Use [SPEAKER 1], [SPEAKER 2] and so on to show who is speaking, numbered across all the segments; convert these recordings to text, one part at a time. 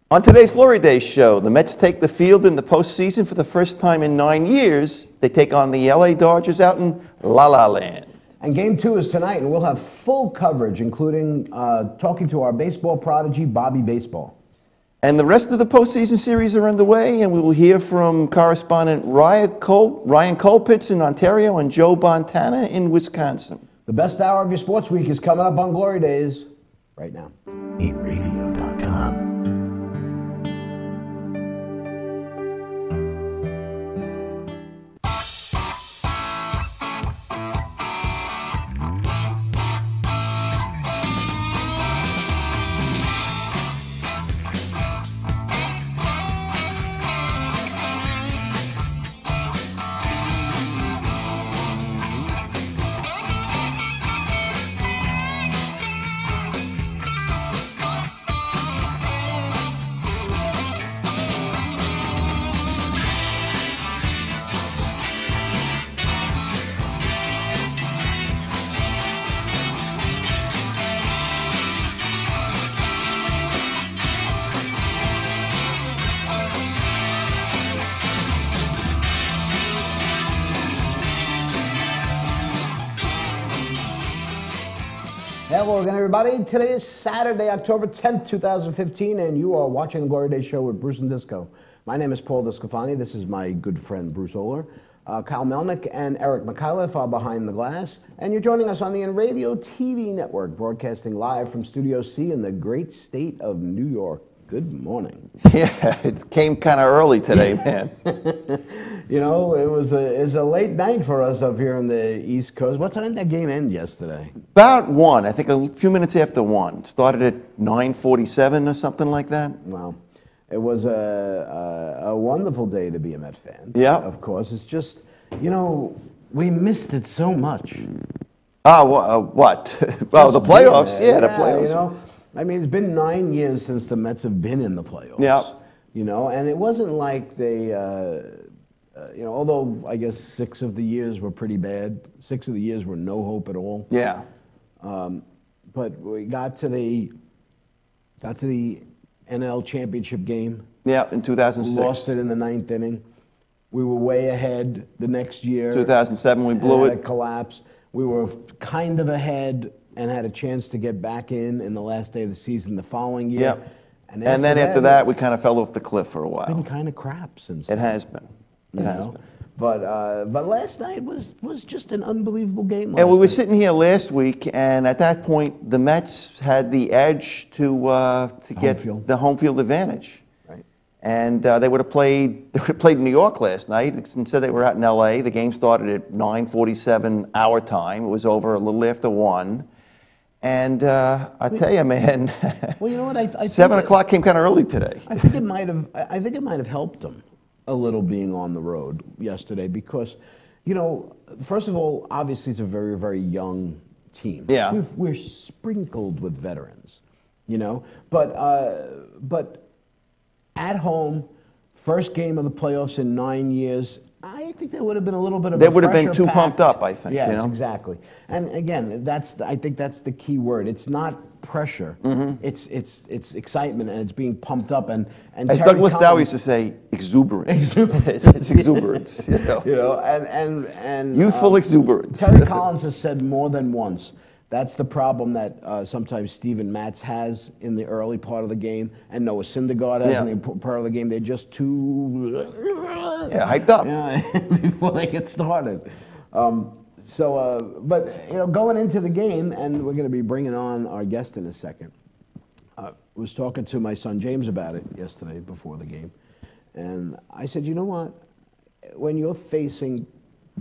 [SPEAKER 1] On today's Glory Days show, the Mets take the field in the postseason for the first time in 9 years. They take on the LA Dodgers out in La La Land.
[SPEAKER 2] And Game 2 is tonight, and we'll have full coverage, including talking to our baseball prodigy, Bobby Baseball.
[SPEAKER 1] And the rest of the postseason series are underway, and we will hear from correspondent Ryan Colpitts in Ontario and Joe Bontana in Wisconsin.
[SPEAKER 2] The best hour of your sports week is coming up on Glory Days right now. HateRadio.com. Hello again, everybody. Today is Saturday, October 10th, 2015, and you are watching The Glory Days Show with Bruce and Disco. My name is Paul Discofani. This is my good friend, Bruce Oler. Kyle Melnick and Eric McAuliffe are behind the glass, and you're joining us on the Radio TV network, broadcasting live from Studio C in the great state of New York. Good morning.
[SPEAKER 1] Yeah, it came kind of early today, man.
[SPEAKER 2] You know, it was a late night for us up here on the East Coast. What time did that game end yesterday?
[SPEAKER 1] About 1, I think a few minutes after 1. Started at 9:47 or something like that.
[SPEAKER 2] Wow. It was a wonderful day to be a Met fan.
[SPEAKER 1] Yeah.
[SPEAKER 2] Of course. It's just, you know, we missed it so much.
[SPEAKER 1] What? Well, the playoffs. Yeah, the playoffs.
[SPEAKER 2] You know, I mean, it's been 9 years since the Mets have been in the playoffs.
[SPEAKER 1] Yeah.
[SPEAKER 2] You know, and it wasn't like they, you know, although I guess 6 of the years were pretty bad. 6 of the years were no hope at all.
[SPEAKER 1] Yeah.
[SPEAKER 2] But we got to the NL championship game.
[SPEAKER 1] Yeah, in 2006.
[SPEAKER 2] Lost it in the 9th inning. We were way ahead the next year.
[SPEAKER 1] 2007, we blew it.
[SPEAKER 2] Had a collapse. We were kind of ahead and had a chance to get back in the last day of the season the following year.
[SPEAKER 1] Yep. And then after that, we kind of fell off the cliff for a while.
[SPEAKER 2] It's been kind of crap since.
[SPEAKER 1] It has been. It has been.
[SPEAKER 2] But last night was just an unbelievable game.
[SPEAKER 1] And we were sitting here last week, and at that point, the Mets had the edge to get the home field advantage.
[SPEAKER 2] Right.
[SPEAKER 1] And they would have played New York last night. Instead, they were out in L.A. The game started at 9:47 our time. It was over a little after 1. And I tell you, man,
[SPEAKER 2] well, you know what? I
[SPEAKER 1] 7 o'clock came kind of early today.
[SPEAKER 2] I think it might have helped them a little being on the road yesterday because, you know, first of all, obviously it's a very, very young team.
[SPEAKER 1] Yeah.
[SPEAKER 2] We're sprinkled with veterans, you know, but at home, first game of the playoffs in 9 years. I think there would have been a little bit of.
[SPEAKER 1] They would have been too pumped up, I think.
[SPEAKER 2] Yes,
[SPEAKER 1] you know?
[SPEAKER 2] Exactly. And again, I think that's the key word. It's not pressure. Mm-hmm. It's excitement, and it's being pumped up. And
[SPEAKER 1] as Douglas Dow used to say, exuberance. It's exuberance. You know,
[SPEAKER 2] and
[SPEAKER 1] youthful exuberance.
[SPEAKER 2] Terry Collins has said more than once. That's the problem that sometimes Steven Matz has in the early part of the game, and Noah Syndergaard has in the part of the game. They're just too
[SPEAKER 1] hyped up
[SPEAKER 2] before they get started. But you know, going into the game, and we're going to be bringing on our guest in a second. I was talking to my son James about it yesterday before the game, and I said, you know what? When you're facing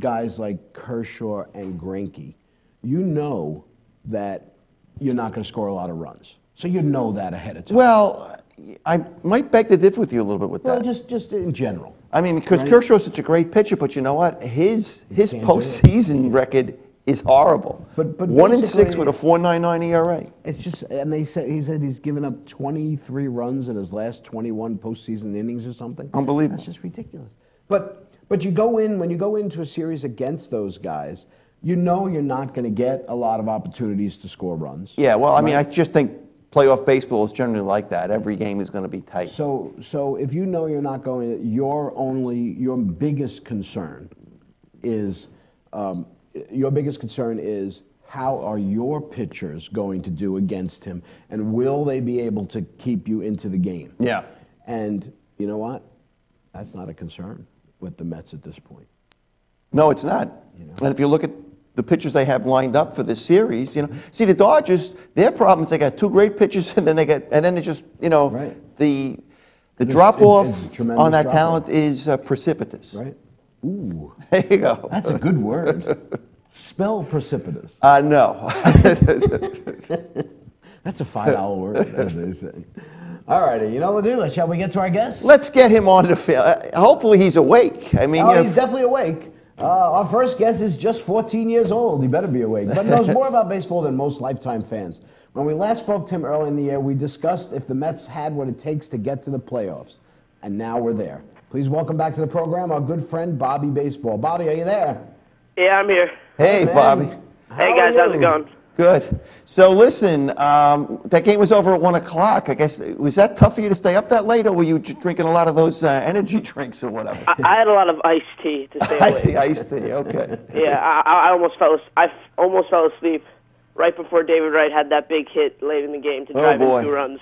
[SPEAKER 2] guys like Kershaw and Greinke, you know that you're not going to score a lot of runs. So you know that ahead of time.
[SPEAKER 1] Well, I might beg to differ with you a little bit with that.
[SPEAKER 2] Well, just in general.
[SPEAKER 1] I mean, because Kershaw's such a great pitcher, but you know what? His postseason record is horrible.
[SPEAKER 2] But
[SPEAKER 1] 1-6 with a 4.99 ERA.
[SPEAKER 2] It's just, and he said he's given up 23 runs in his last 21 postseason innings or something.
[SPEAKER 1] Unbelievable.
[SPEAKER 2] That's just ridiculous. But you go in, when you go into a series against those guys, you know you're not going to get a lot of opportunities to score runs.
[SPEAKER 1] Yeah, well, I mean, I just think playoff baseball is generally like that. Every game is going to be tight.
[SPEAKER 2] So if you know you're not going, your biggest concern is how are your pitchers going to do against him, and will they be able to keep you into the game?
[SPEAKER 1] Yeah.
[SPEAKER 2] And you know what? That's not a concern with the Mets at this point.
[SPEAKER 1] No, it's not. And if you look at the pitchers they have lined up for this series, see the Dodgers, their problem is they got two great pitchers, and then it's just,
[SPEAKER 2] Right.
[SPEAKER 1] the drop off on that
[SPEAKER 2] drop-off.
[SPEAKER 1] talent is precipitous.
[SPEAKER 2] Right? Ooh.
[SPEAKER 1] There you go.
[SPEAKER 2] That's a good word. Spell precipitous.
[SPEAKER 1] No.
[SPEAKER 2] That's a $5 word, as they say. All righty, you know what we'll do? Shall we get to our guest?
[SPEAKER 1] Let's get him on the field. Hopefully he's awake. I mean,
[SPEAKER 2] he's definitely awake. Our first guest is just 14 years old. He better be awake, but knows more about baseball than most lifetime fans. When we last spoke to him early in the year, we discussed if the Mets had what it takes to get to the playoffs. And now we're there. Please welcome back to the program our good friend, Bobby Baseball. Bobby, are you there?
[SPEAKER 3] Yeah, I'm here.
[SPEAKER 1] Hey, Bobby.
[SPEAKER 3] Hey, guys, how's it going?
[SPEAKER 1] Good. So listen, that game was over at 1 o'clock. I guess, was that tough for you to stay up that late, or were you drinking a lot of those energy drinks or whatever?
[SPEAKER 3] I had a lot of iced tea to stay awake.
[SPEAKER 1] Iced tea, okay.
[SPEAKER 3] Yeah, I almost fell asleep right before David Wright had that big hit late in the game to drive in 2 runs.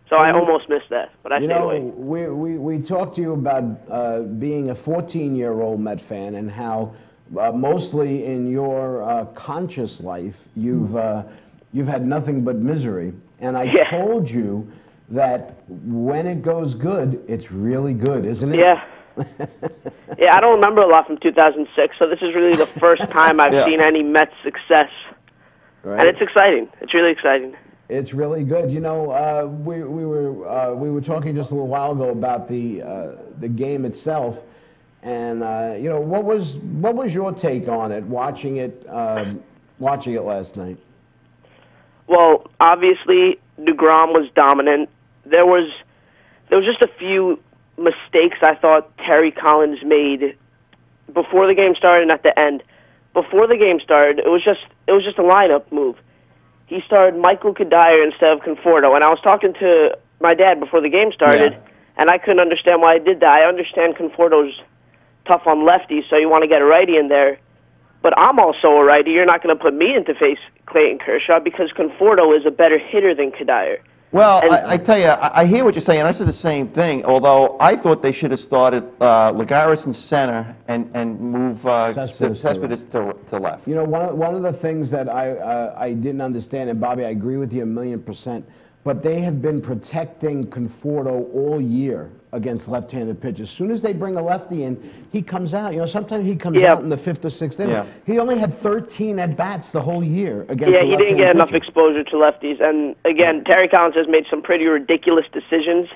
[SPEAKER 3] So I almost missed that, but I stayed awake.
[SPEAKER 2] We talked to you about being a 14-year-old Met fan and how mostly in your conscious life you've had nothing but misery. And I told you that when it goes good, it's really good, isn't it?
[SPEAKER 3] Yeah. Yeah, I don't remember a lot from 2006, so this is really the first time I've seen any Mets success. Right. And it's exciting. It's really exciting.
[SPEAKER 2] It's really good. We were talking just a little while ago about the game itself, and what was your take on it? Watching it last night.
[SPEAKER 3] Well, obviously DeGrom was dominant. There was just a few mistakes I thought Terry Collins made before the game started and at the end. Before the game started, it was just a lineup move. He started Michael Kadire instead of Conforto, and I was talking to my dad before the game started, and I couldn't understand why I did that. I understand Conforto's tough on lefties, so you want to get a righty in there, but I'm also a righty. You're not going to put me in to face Clayton Kershaw because Conforto is a better hitter than Kadire.
[SPEAKER 1] Well, I tell you, I hear what you're saying. I said the same thing, although I thought they should have started Lagares in center and move Cespedes to left.
[SPEAKER 2] One of the things that I didn't understand, and Bobby, I agree with you 1,000,000%, but they have been protecting Conforto all year against left-handed pitchers. As soon as they bring a lefty in, he comes out. Sometimes he comes out in the 5th or 6th inning. Yeah. He only had 13 at-bats the whole year against the left-handed pitcher. Yeah, he didn't get enough
[SPEAKER 3] exposure to lefties. And, again, Terry Collins has made some pretty ridiculous decisions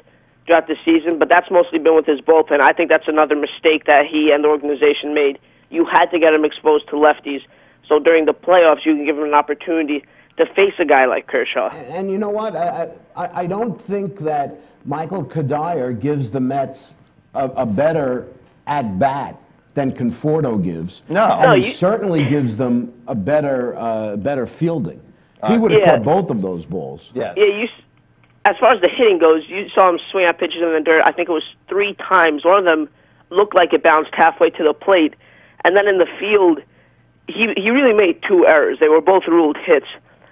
[SPEAKER 3] throughout the season, but that's mostly been with his bullpen. I think that's another mistake that he and the organization made. You had to get him exposed to lefties, so during the playoffs you can give him an opportunity to face a guy like Kershaw.
[SPEAKER 2] And you know what? I don't think that Michael Kadire gives the Mets a better at-bat than Conforto gives.
[SPEAKER 1] No.
[SPEAKER 2] And he certainly gives them a better fielding. He would have caught both of those balls.
[SPEAKER 1] Yes.
[SPEAKER 3] Yeah, as far as the hitting goes, you saw him swing at pitches in the dirt. I think it was 3 times. One of them looked like it bounced halfway to the plate. And then in the field, he really made 2 errors. They were both ruled hits.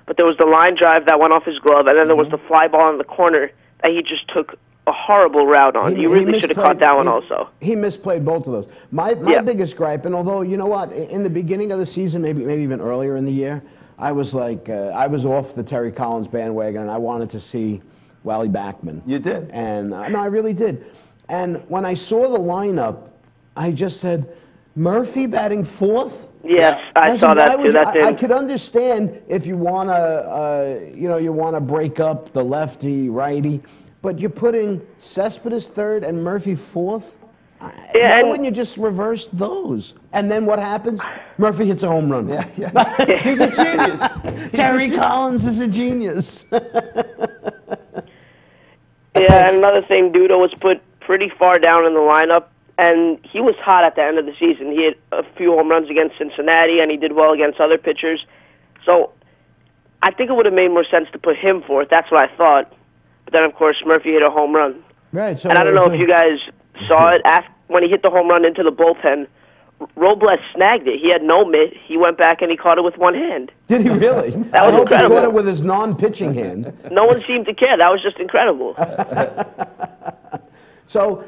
[SPEAKER 3] But there was the line drive that went off his glove, and then there was the fly ball in the corner that he just took a horrible route on. You really should have caught that one also.
[SPEAKER 2] He misplayed both of those. My biggest gripe, and although, you know what, in the beginning of the season, maybe even earlier in the year, I was like, I was off the Terry Collins bandwagon, and I wanted to see Wally Backman.
[SPEAKER 1] You did?
[SPEAKER 2] And no, I really did. And when I saw the lineup, I just said, Murphy batting 4th?
[SPEAKER 3] Yes, I saw that too.
[SPEAKER 2] I could understand if you want to, you want to break up the lefty, righty, but you're putting Cespedes 3rd and Murphy 4th. Why wouldn't you just reverse those? And then what happens? Murphy hits a home run.
[SPEAKER 1] Yeah. He's a genius.
[SPEAKER 2] Terry Collins is a genius.
[SPEAKER 3] And another thing, Duda was put pretty far down in the lineup. And he was hot at the end of the season. He had a few home runs against Cincinnati, and he did well against other pitchers. So I think it would have made more sense to put him fourth. That's what I thought. But then, of course, Murphy hit a home run.
[SPEAKER 2] Right. So
[SPEAKER 3] and I don't know if you guys saw it. When he hit the home run into the bullpen, Robles snagged it. He had no mitt. He went back and he caught it with one hand.
[SPEAKER 2] Did he really?
[SPEAKER 3] That was incredible.
[SPEAKER 2] He caught it with his non-pitching hand.
[SPEAKER 3] No one seemed to care. That was just incredible.
[SPEAKER 2] So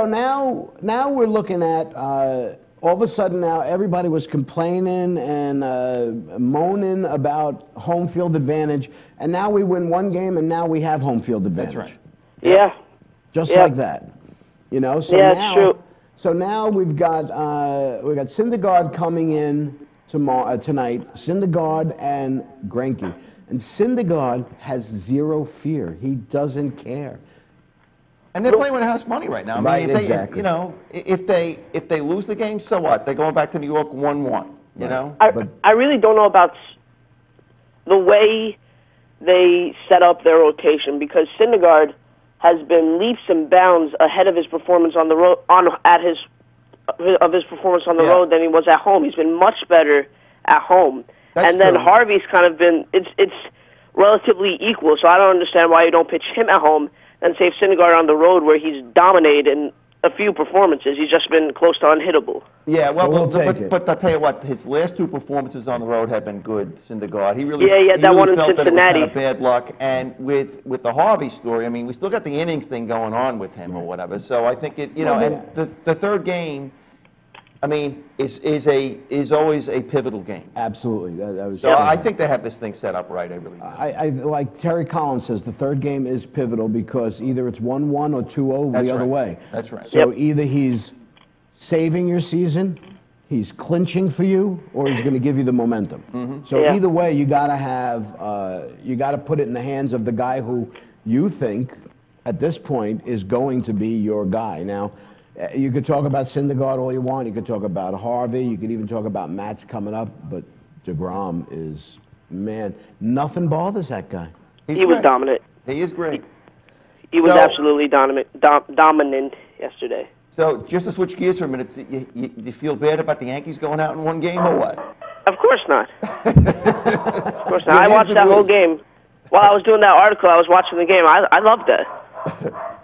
[SPEAKER 2] now we're looking at all of a sudden now everybody was complaining and moaning about home field advantage, and now we win one game and now we have home field advantage.
[SPEAKER 1] That's right.
[SPEAKER 3] Yeah.
[SPEAKER 2] Just like that, you know. So
[SPEAKER 3] yeah,
[SPEAKER 2] now,
[SPEAKER 3] it's true.
[SPEAKER 2] So now we've got Syndergaard coming in tonight. Syndergaard and Greinke, and Syndergaard has zero fear. He doesn't care.
[SPEAKER 1] And they're playing with house money right now. I mean,
[SPEAKER 2] Right,
[SPEAKER 1] if they,
[SPEAKER 2] exactly.
[SPEAKER 1] you know, if they lose the game, so what? They're going back to New York 1-1. You know.
[SPEAKER 3] I really don't know about the way they set up their rotation, because Syndergaard has been leaps and bounds ahead of his performance on the road performance on the road than he was at home. He's been much better at home.
[SPEAKER 1] That's
[SPEAKER 3] and then
[SPEAKER 1] true.
[SPEAKER 3] Harvey's kind of been it's relatively equal, so I don't understand why you don't pitch him at home and save Syndergaard on the road, where he's dominated in a few performances. He's just been close to unhittable.
[SPEAKER 1] Yeah, well,
[SPEAKER 2] We'll take it.
[SPEAKER 1] but I'll tell you what, his last two performances on the road have been good, Syndergaard. He really,
[SPEAKER 3] Yeah,
[SPEAKER 1] he
[SPEAKER 3] that
[SPEAKER 1] really
[SPEAKER 3] one in
[SPEAKER 1] felt that it was
[SPEAKER 3] Cincinnati.
[SPEAKER 1] kind of bad luck. And with the Harvey story, I mean, we still got the innings thing going on with him or whatever. So I think it, you know, and the third game, I mean, is always a pivotal game.
[SPEAKER 2] Absolutely. That was.
[SPEAKER 1] So I think they have this thing set up right. I really do.
[SPEAKER 2] I like Terry Collins says, the third game is pivotal because either it's 1-1 or 2-0
[SPEAKER 1] That's
[SPEAKER 2] the other
[SPEAKER 1] right.
[SPEAKER 2] way.
[SPEAKER 1] That's right.
[SPEAKER 2] So either he's saving your season, he's clinching for you, or he's going to give you the momentum. So either way, you got to have you got to put it in the hands of the guy who you think at this point is going to be your guy. Now, you could talk about Syndergaard all you want. You could talk about Harvey. You could even talk about Matt's coming up. But DeGrom is, man, nothing bothers that guy.
[SPEAKER 3] He was dominant.
[SPEAKER 1] He is great.
[SPEAKER 3] He was
[SPEAKER 1] So-
[SPEAKER 3] absolutely dominant yesterday.
[SPEAKER 1] So just to switch gears for a minute, do you feel bad about the Yankees going out in one game or what?
[SPEAKER 3] Of course not. Of course not. I watched that whole game. While I was doing that article, I was watching the game. I loved that.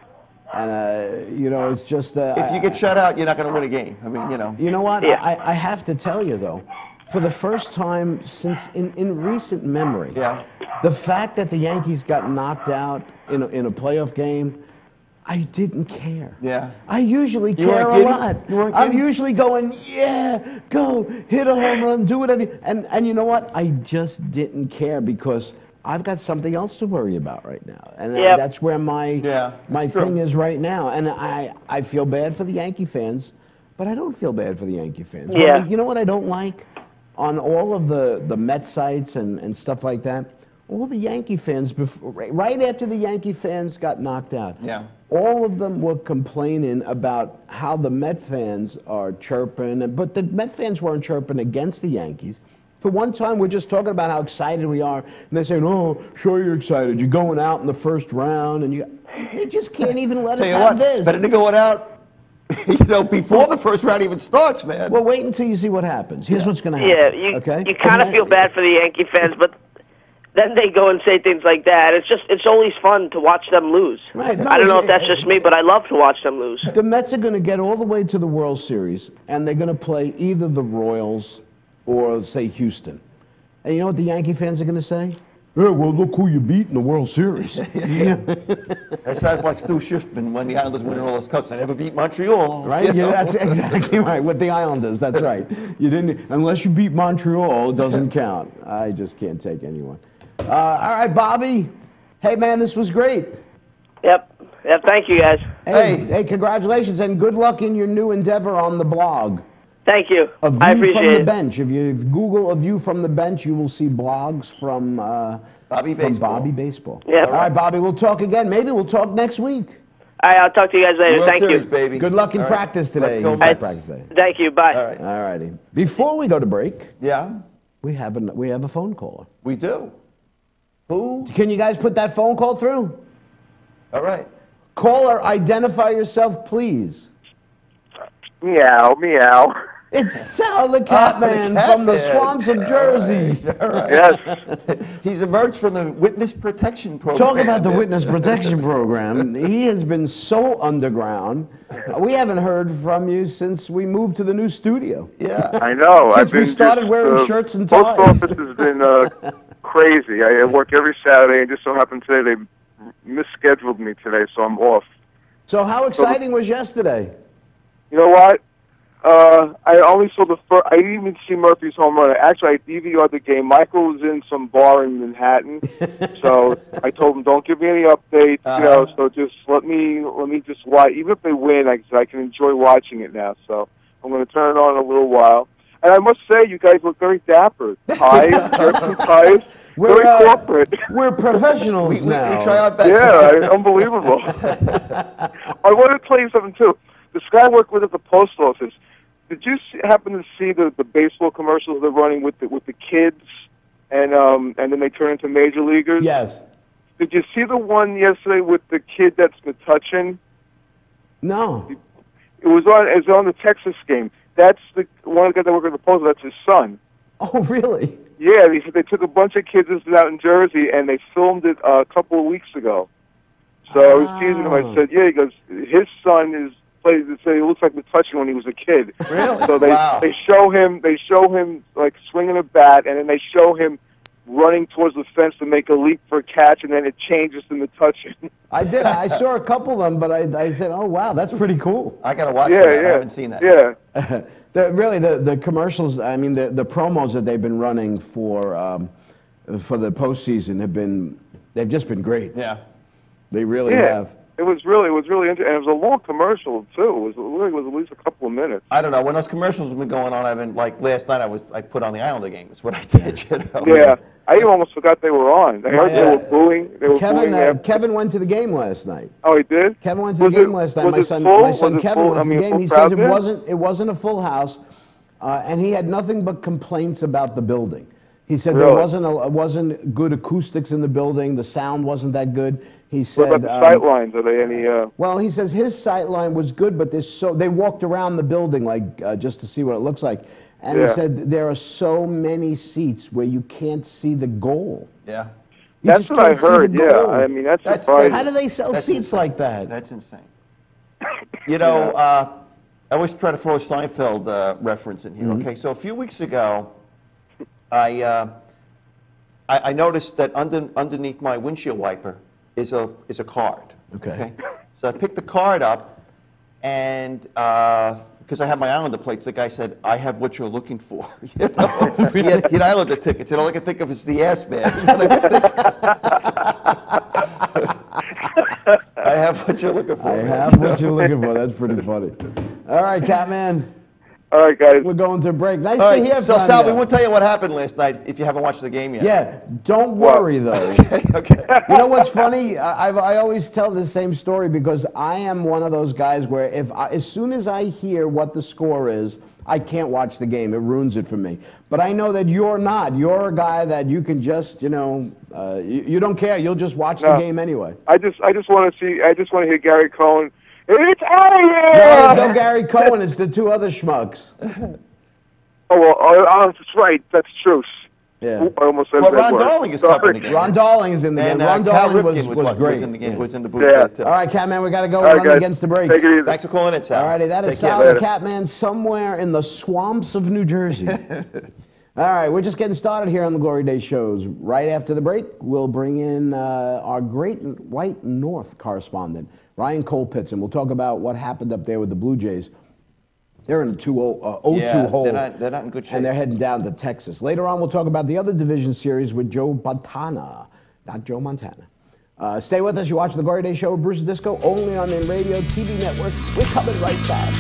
[SPEAKER 2] And, you know, it's just...
[SPEAKER 1] If you get shut out, you're not going to win a game. I mean, you know.
[SPEAKER 2] You know what?
[SPEAKER 3] Yeah.
[SPEAKER 2] I have to tell you, though, for the first time since in recent memory, the fact that the Yankees got knocked out in a playoff game, I didn't care.
[SPEAKER 1] Yeah.
[SPEAKER 2] I usually
[SPEAKER 1] You
[SPEAKER 2] care
[SPEAKER 1] weren't
[SPEAKER 2] a
[SPEAKER 1] giddy?
[SPEAKER 2] lot.
[SPEAKER 1] You weren't
[SPEAKER 2] I'm
[SPEAKER 1] giddy?
[SPEAKER 2] usually going, yeah, go, hit a home run, do whatever. And you know what? I just didn't care because I've got something else to worry about right now. And that's where my thing is right now. And I feel bad for the Yankee fans, but I don't feel bad for the Yankee fans.
[SPEAKER 3] Yeah.
[SPEAKER 2] You know what I don't like? On all of the Met sites and stuff like that, all the Yankee fans, right after the Yankee fans got knocked out, all of them were complaining about how the Met fans are chirping, but the Met fans weren't chirping against the Yankees. For one time, we're just talking about how excited we are, and they're saying, "Oh, sure you're excited. You're going out in the first round, and they just can't even let us have this."
[SPEAKER 1] Better than going out, you know, before the first round even starts, man.
[SPEAKER 2] Well, wait until you see what happens. Here's what's going to happen.
[SPEAKER 3] Yeah, you kind of feel bad for the Yankee fans, but then they go and say things like that. It's always fun to watch them lose.
[SPEAKER 2] Right. No,
[SPEAKER 3] I don't know if that's just me, but I love to watch them lose.
[SPEAKER 2] The Mets are going to get all the way to the World Series, and they're going to play either the Royals or, say, Houston. And you know what the Yankee fans are going to say? Yeah, well, look who you beat in the World Series.
[SPEAKER 1] That sounds like Stu Schiffman when the Islanders win all those cups. They never beat Montreal.
[SPEAKER 2] Right?
[SPEAKER 1] You know?
[SPEAKER 2] Yeah, that's exactly right. With the Islanders, that's right. You didn't, unless you beat Montreal, it doesn't count. I just can't take anyone. All right, Bobby. Hey, man, this was great.
[SPEAKER 3] Yep, thank you, guys.
[SPEAKER 2] Hey, congratulations and good luck in your new endeavor on the blog.
[SPEAKER 3] Thank you.
[SPEAKER 2] A View
[SPEAKER 3] I appreciate
[SPEAKER 2] from the
[SPEAKER 3] it.
[SPEAKER 2] Bench. If you Google A View from the Bench, you will see blogs from
[SPEAKER 1] Bobby Baseball.
[SPEAKER 3] Yeah.
[SPEAKER 2] All right, Bobby, we'll talk again. Maybe we'll talk next week.
[SPEAKER 3] All right, I'll talk to you guys later.
[SPEAKER 1] World
[SPEAKER 3] Thank
[SPEAKER 1] Series,
[SPEAKER 3] you.
[SPEAKER 1] baby.
[SPEAKER 2] Good luck in
[SPEAKER 1] All right.
[SPEAKER 2] practice today.
[SPEAKER 1] Let's go
[SPEAKER 2] He's
[SPEAKER 1] Mets.
[SPEAKER 2] got practice today.
[SPEAKER 3] Thank you. Bye.
[SPEAKER 1] All right.
[SPEAKER 2] All righty. Before we go to break,
[SPEAKER 1] Yeah,
[SPEAKER 2] we have a phone caller.
[SPEAKER 1] we do. Who?
[SPEAKER 2] Can you guys put that phone call through?
[SPEAKER 1] All right.
[SPEAKER 2] Caller, identify yourself, please.
[SPEAKER 4] Meow, meow.
[SPEAKER 2] It's Sal the Catman from the swamps of Jersey.
[SPEAKER 4] Yes.
[SPEAKER 1] He's emerged from the Witness Protection Program.
[SPEAKER 2] Talk about the Witness Protection Program. He has been so underground. We haven't heard from you since we moved to the new studio.
[SPEAKER 1] Yeah.
[SPEAKER 4] I know.
[SPEAKER 2] Since we started wearing shirts and
[SPEAKER 4] Post
[SPEAKER 2] ties.
[SPEAKER 4] office has been crazy. I work every Saturday, and just so happened today they misscheduled me today, so I'm off.
[SPEAKER 2] So how exciting was yesterday?
[SPEAKER 4] You know what? I only saw the first. I didn't even see Murphy's home run. Actually, I DVR'd the game. Michael was in some bar in Manhattan, so I told him, "Don't give me any updates. So just let me just watch. Even if they win, I can enjoy watching it now. So I'm going to turn it on in a little while." And I must say, you guys look very dapper. Ties, shirts and ties. Very corporate.
[SPEAKER 2] We're professionals now.
[SPEAKER 1] We try our best.
[SPEAKER 4] Yeah, unbelievable. I wanted to tell you something too. This guy I worked with at the post office. Did you happen to see the baseball commercials they're running with the kids, and then they turn into major leaguers?
[SPEAKER 2] Yes.
[SPEAKER 4] Did you see the one yesterday with the kid that's McCutcheon?
[SPEAKER 2] No.
[SPEAKER 4] It was on the Texas game. That's the one guy that worked at the post office. That's his son.
[SPEAKER 2] Oh, really?
[SPEAKER 4] Yeah, they took a bunch of kids. This is out in Jersey, and they filmed it a couple of weeks ago. So I was teasing him. I said, "Yeah." He goes, "His son is." They say he looks like McCutcheon when he was a kid.
[SPEAKER 1] Really?
[SPEAKER 4] So they show him like swinging a bat, and then they show him running towards the fence to make a leap for a catch, and then it changes to McCutcheon.
[SPEAKER 2] I did. I saw a couple of them, but I said, "Oh wow, that's pretty cool."
[SPEAKER 1] I got to watch that. I haven't seen that.
[SPEAKER 4] Yeah.
[SPEAKER 2] The commercials. I mean, the promos that they've been running for the postseason they've just been great.
[SPEAKER 1] Yeah.
[SPEAKER 2] They really have.
[SPEAKER 4] It was really interesting, and it was a long commercial too. It was at least a couple of minutes.
[SPEAKER 1] I don't know. When those commercials have been going on, I've been like last night. I put on the Islander game. That's what I did. You know?
[SPEAKER 4] Yeah, I even almost forgot they were on. I heard they were booing.
[SPEAKER 2] Kevin went to the game last night.
[SPEAKER 4] Oh, he did.
[SPEAKER 2] Kevin went to the game last night. My son Kevin went to the game. He says it wasn't a full house, and he had nothing but complaints about the building. He said there wasn't good acoustics in the building. The sound wasn't that good. He said.
[SPEAKER 4] What about the sight lines? Are they any?
[SPEAKER 2] Well, he says his sight line was good, but they walked around the building just to see what it looks like, and he said there are so many seats where you can't see the goal.
[SPEAKER 1] Yeah.
[SPEAKER 4] That's what I heard. Yeah, I mean that's surprising.
[SPEAKER 2] How do they sell seats like that?
[SPEAKER 1] That's insane. You know, I always try to throw a Seinfeld reference in here. Okay, so a few weeks ago. I noticed that underneath my windshield wiper is a card.
[SPEAKER 2] Okay.
[SPEAKER 1] So I picked the card up, and because I had my Islander plates, the guy said, "I have what you're looking for." You know? He had Islander tickets, and all I could think of is the ass man. I have what you're looking for.
[SPEAKER 2] I have what you're looking for. That's pretty funny. All right, Catman.
[SPEAKER 4] All right, guys.
[SPEAKER 2] We're going to break. Nice
[SPEAKER 1] All
[SPEAKER 2] to
[SPEAKER 1] right,
[SPEAKER 2] hear
[SPEAKER 1] so
[SPEAKER 2] from you.
[SPEAKER 1] Sal, we won't tell you what happened last night if you haven't watched the game yet.
[SPEAKER 2] Yeah, don't worry though.
[SPEAKER 1] Okay.
[SPEAKER 2] You know what's funny? I always tell the same story because I am one of those guys where as soon as I hear what the score is, I can't watch the game. It ruins it for me. But I know that you're not. You're a guy that you can just, you don't care. You'll just watch the game anyway.
[SPEAKER 4] I just want to see. I just want to hear Gary Cohen. It's out of here!
[SPEAKER 2] No, there's no Gary Cohen. It's the two other schmucks.
[SPEAKER 4] Oh, well, that's right. That's true.
[SPEAKER 2] Yeah.
[SPEAKER 4] I almost said
[SPEAKER 1] Well,
[SPEAKER 4] that
[SPEAKER 1] Ron
[SPEAKER 4] word.
[SPEAKER 1] Darling is covering the game.
[SPEAKER 2] Ron Darling is in the game.
[SPEAKER 1] And
[SPEAKER 2] Ron
[SPEAKER 1] Cal
[SPEAKER 2] Darling
[SPEAKER 1] Ripken
[SPEAKER 2] was great.
[SPEAKER 1] was in the game. Was in the booth.
[SPEAKER 4] Yeah.
[SPEAKER 1] there, too.
[SPEAKER 2] All right, Catman, we got to go.
[SPEAKER 4] All right,
[SPEAKER 2] Run
[SPEAKER 4] guys.
[SPEAKER 2] against the break.
[SPEAKER 4] Take it easy.
[SPEAKER 1] Thanks for calling in, Sal.
[SPEAKER 2] All righty, that is
[SPEAKER 1] Take care.
[SPEAKER 2] Sal the Catman somewhere in the swamps of New Jersey. All right, we're just getting started here on the Glory Day shows. Right after the break, we'll bring in our great White North correspondent, Ryan Colpitts, and we'll talk about what happened up there with the Blue Jays. They're in a 0-2 hole.
[SPEAKER 1] They're not in good shape.
[SPEAKER 2] And they're heading down to Texas. Later on, we'll talk about the other division series with Joe Montana, not Joe Montana. Stay with us. You watch the Glory Day Show with Bruce Disco, only on the Radio TV Network. We're coming right back.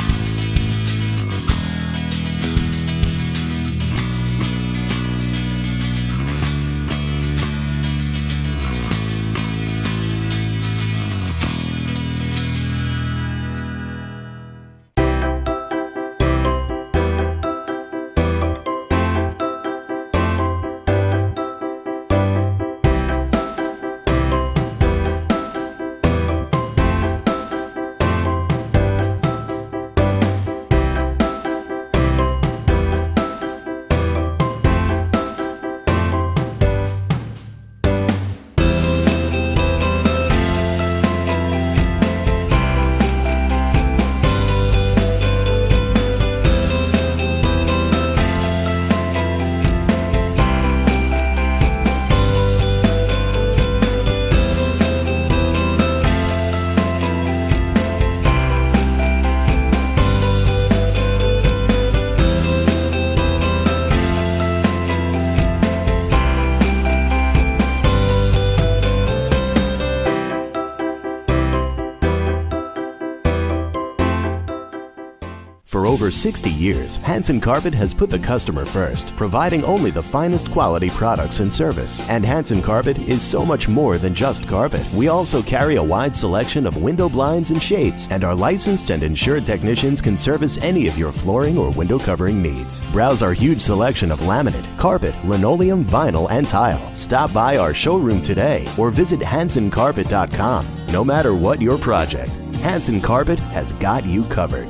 [SPEAKER 5] For over 60 years, Hanson Carpet has put the customer first, providing only the finest quality products and service. And Hanson Carpet is so much more than just carpet. We also carry a wide selection of window blinds and shades, and our licensed and insured technicians can service any of your flooring or window covering needs. Browse our huge selection of laminate, carpet, linoleum, vinyl, and tile. Stop by our showroom today or visit HansonCarpet.com. No matter what your project, Hanson Carpet has got you covered.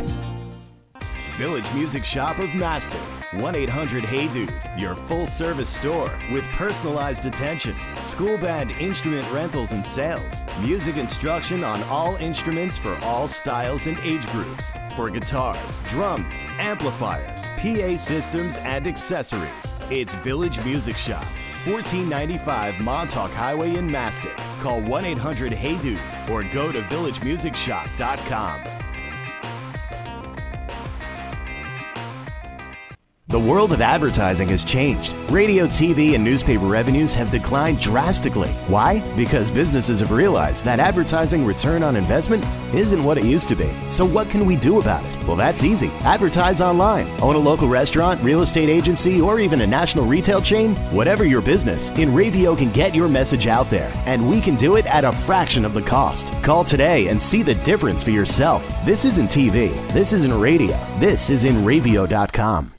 [SPEAKER 5] Village Music Shop of Mastic. 1-800-HEY-DUDE, your full-service store with personalized attention, school band instrument rentals and sales, music instruction on all instruments for all styles and age groups, for guitars, drums, amplifiers, PA systems, and accessories. It's Village Music Shop, 1495 Montauk Highway in Mastic. Call 1-800-HEY-DUDE or go to villagemusicshop.com. The world of advertising has changed. Radio, TV, and newspaper revenues have declined drastically. Why? Because businesses have realized that advertising return on investment isn't what it used to be. So what can we do about it? Well, that's easy. Advertise online. Own a local restaurant, real estate agency, or even a national retail chain? Whatever your business, InRavio can get your message out there, and we can do it at a fraction of the cost. Call today and see the difference for yourself. This isn't TV. This isn't radio. This is InRavio.com.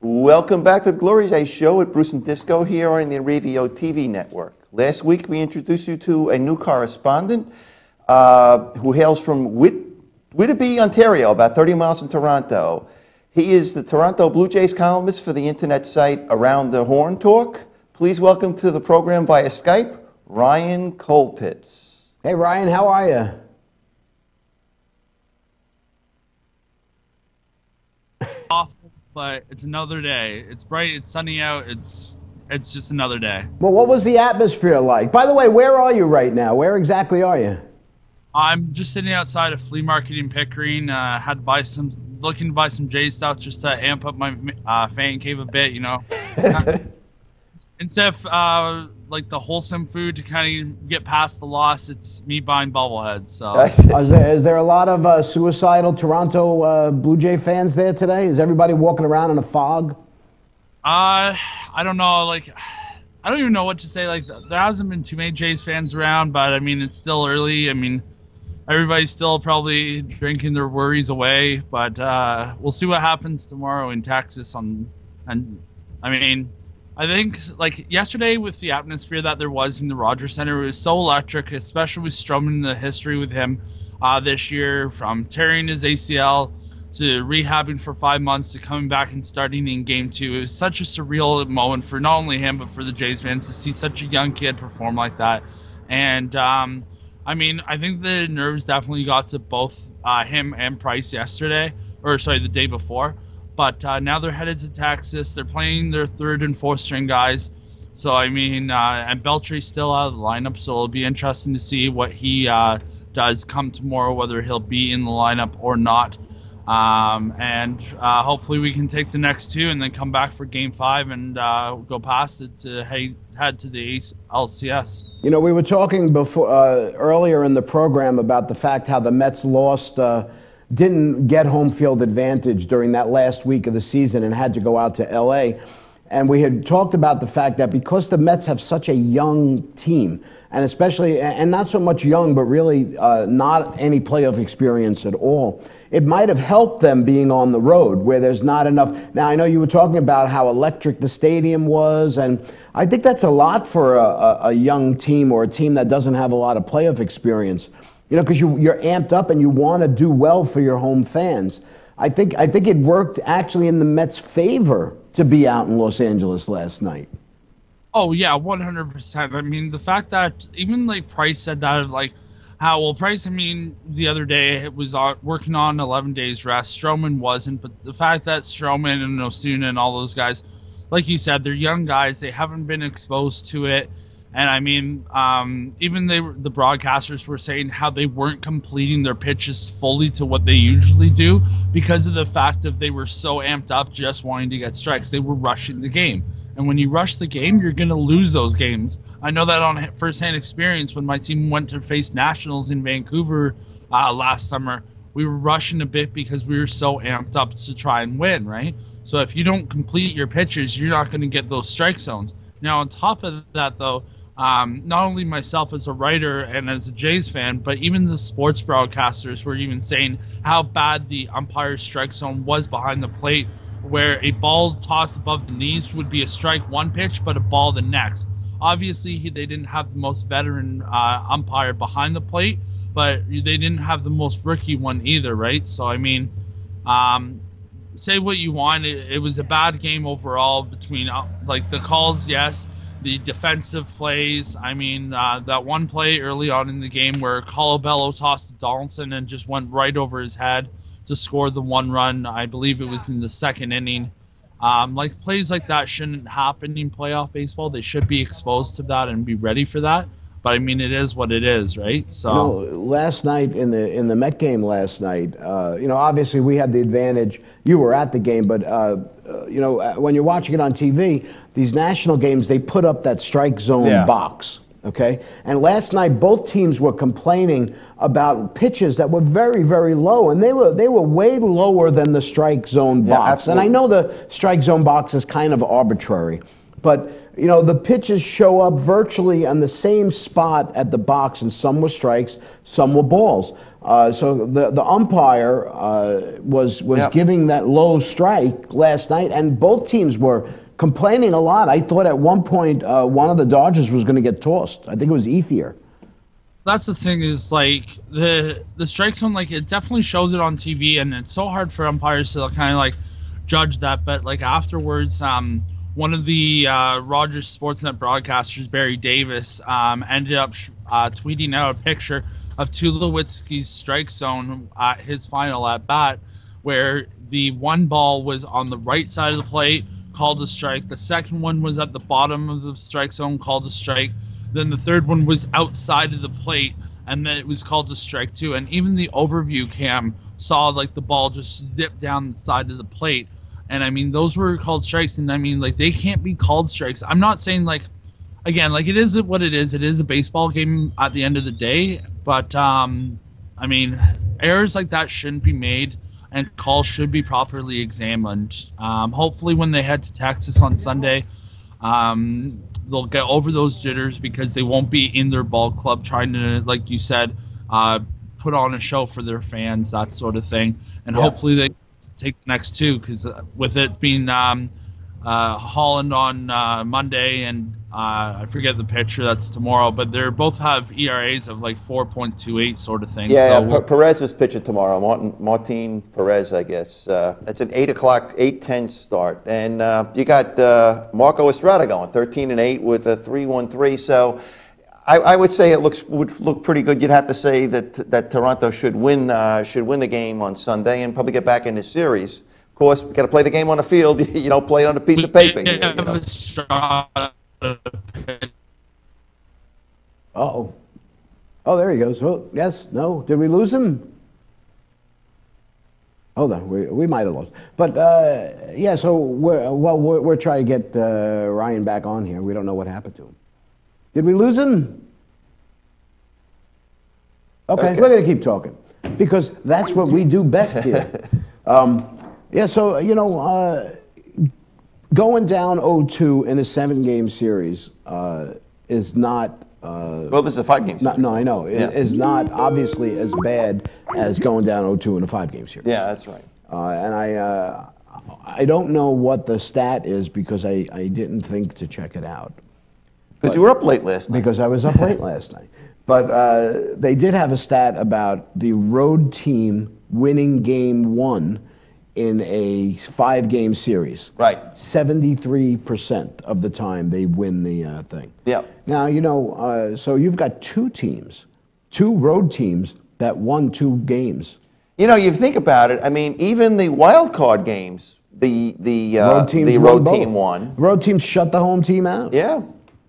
[SPEAKER 1] Welcome back to the Glory Days show with Bruce and Disco here on the Radio TV network. Last week we introduced you to a new correspondent who hails from Whitby, Ontario, about 30 miles from Toronto. He is the Toronto Blue Jays columnist for the internet site Around the Horn Talk. Please welcome to the program via Skype, Ryan Colpitts.
[SPEAKER 2] Hey Ryan, how are you?
[SPEAKER 6] Awful, but it's another day. It's bright, it's sunny out, it's just another day.
[SPEAKER 2] Well, what was the atmosphere like? By the way, where are you right now? Where exactly are you?
[SPEAKER 6] I'm just sitting outside a flea market in Pickering. Looking to buy some J stuff just to amp up my fan cave a bit, you know. Instead of like the wholesome food to kind of get past the loss, it's me buying bobbleheads. So
[SPEAKER 2] is there a lot of suicidal Toronto Blue Jay fans there today? Is everybody walking around in a fog?
[SPEAKER 6] I don't know. Like, I don't even know what to say. Like, there hasn't been too many Jays fans around, but I mean, it's still early. I mean, everybody's still probably drinking their worries away. But we'll see what happens tomorrow in Texas. I think, like, yesterday with the atmosphere that there was in the Rogers Center, it was so electric, especially with Stroman, the history with him this year, from tearing his ACL to rehabbing for 5 months to coming back and starting in Game 2. It was such a surreal moment for not only him, but for the Jays fans to see such a young kid perform like that. And, I mean, I think the nerves definitely got to both him and Price yesterday, the day before. But now they're headed to Texas. They're playing their third and fourth string guys. So, I mean, and Beltry's still out of the lineup, so it'll be interesting to see what he does come tomorrow, whether he'll be in the lineup or not. And hopefully we can take the next two and then come back for Game 5 and go past it to head to the LCS.
[SPEAKER 2] You know, we were talking before earlier in the program about the fact how the Mets didn't get home field advantage during that last week of the season and had to go out to L.A. And we had talked about the fact that because the Mets have such a young team, and especially, and not so much young, but really not any playoff experience at all, it might have helped them being on the road where there's not enough. Now, I know you were talking about how electric the stadium was, and I think that's a lot for a young team or a team that doesn't have a lot of playoff experience. You know, because you're amped up and you want to do well for your home fans. I think it worked actually in the Mets' favor to be out in Los Angeles last night.
[SPEAKER 6] Oh, yeah, 100%. I mean, the fact that even, like, Price said that, like, Price, I mean, the other day was working on 11 days rest. Stroman wasn't, but the fact that Stroman and Osuna and all those guys, like you said, they're young guys. They haven't been exposed to it. And I mean, even the broadcasters were saying how they weren't completing their pitches fully to what they usually do because of the fact that they were so amped up just wanting to get strikes. They were rushing the game. And when you rush the game, you're going to lose those games. I know that on firsthand experience when my team went to face Nationals in Vancouver last summer. We were rushing a bit because we were so amped up to try and win, right? So if you don't complete your pitches, you're not going to get those strike zones. Now, on top of that, though, not only myself as a writer and as a Jays fan, but even the sports broadcasters were even saying how bad the umpire's strike zone was behind the plate, where a ball tossed above the knees would be a strike one pitch, but a ball the next. Obviously, they didn't have the most veteran umpire behind the plate, but they didn't have the most rookie one either, right? So, I mean, say what you want. It was a bad game overall between, like, the calls, yes, the defensive plays. I mean, that one play early on in the game where Colabello tossed to Donaldson and just went right over his head to score the one run. I believe it was in the second inning. Like, plays like that shouldn't happen in playoff baseball. They should be exposed to that and be ready for that. But I mean, it is what it is, right? So
[SPEAKER 2] last night in the Met game last night, obviously we had the advantage. You were at the game, but when you're watching it on TV, these national games, they put up that strike zone box. Okay, and last night both teams were complaining about pitches that were very, very low, and they were way lower than the strike zone box. And I know the strike zone box is kind of arbitrary, but the pitches show up virtually on the same spot at the box, and some were strikes, some were balls. So the umpire was giving that low strike last night, and both teams were complaining a lot. I thought at one point one of the Dodgers was going to get tossed. I think it was Ethier.
[SPEAKER 6] That's the thing is, like, the strike zone, like, it definitely shows it on TV, and it's so hard for umpires to kind of, like, judge that. But, like, afterwards, one of the Rogers Sportsnet broadcasters, Barry Davis, ended up tweeting out a picture of Tulowitzki's strike zone at his final at bat, where the one ball was on the right side of the plate, called a strike. The second one was at the bottom of the strike zone, called a strike. Then the third one was outside of the plate, and then it was called a strike too. And even the overview cam saw, like, the ball just zip down the side of the plate. And I mean, those were called strikes, and I mean, like, they can't be called strikes. I'm not saying, like, again, like, it is what it is. It is a baseball game at the end of the day, but I mean, errors like that shouldn't be made, and calls should be properly examined. Hopefully when they head to Texas on Sunday, they'll get over those jitters because they won't be in their ball club trying to, like you said, put on a show for their fans, that sort of thing. And hopefully they take the next two, because with it being Holland on Monday and I forget the pitcher that's tomorrow, but they both have ERAs of like 4.28 sort of thing.
[SPEAKER 1] Yeah, so Perez is pitching tomorrow. Martin Perez, I guess. It's an 8:10 start, and you got Marco Estrada going 13-8 with a 3.13. So I would say it would look pretty good. You'd have to say that Toronto should win the game on Sunday and probably get back in the series. Of course, we got to play the game on the field. You don't play it on a piece of paper.
[SPEAKER 2] Uh-oh. Oh, there he goes. Oh, yes, no. Did we lose him? Hold on. We might have lost. But, yeah, so we're trying to get Ryan back on here. We don't know what happened to him. Did we lose him? Okay. We're going to keep talking because that's what we do best here. Yeah, so, going down 0-2 in a 7-game series is not...
[SPEAKER 1] well, this is a 5-game series.
[SPEAKER 2] No, I know. It is not obviously as bad as going down 0-2 in a 5-game series.
[SPEAKER 1] Yeah, that's right.
[SPEAKER 2] And I don't know what the stat is because I didn't think to check it out.
[SPEAKER 1] Because you were up late last night.
[SPEAKER 2] Because I was up late last night. But they did have a stat about the road team winning game 1 in a 5-game series.
[SPEAKER 1] Right.
[SPEAKER 2] 73% of the time they win the thing.
[SPEAKER 1] Yeah.
[SPEAKER 2] Now, so you've got two road teams that won 2 games. You
[SPEAKER 1] think about it, I mean, even the wild card games, the road team won.
[SPEAKER 2] Road teams shut the home team out.
[SPEAKER 1] Yeah.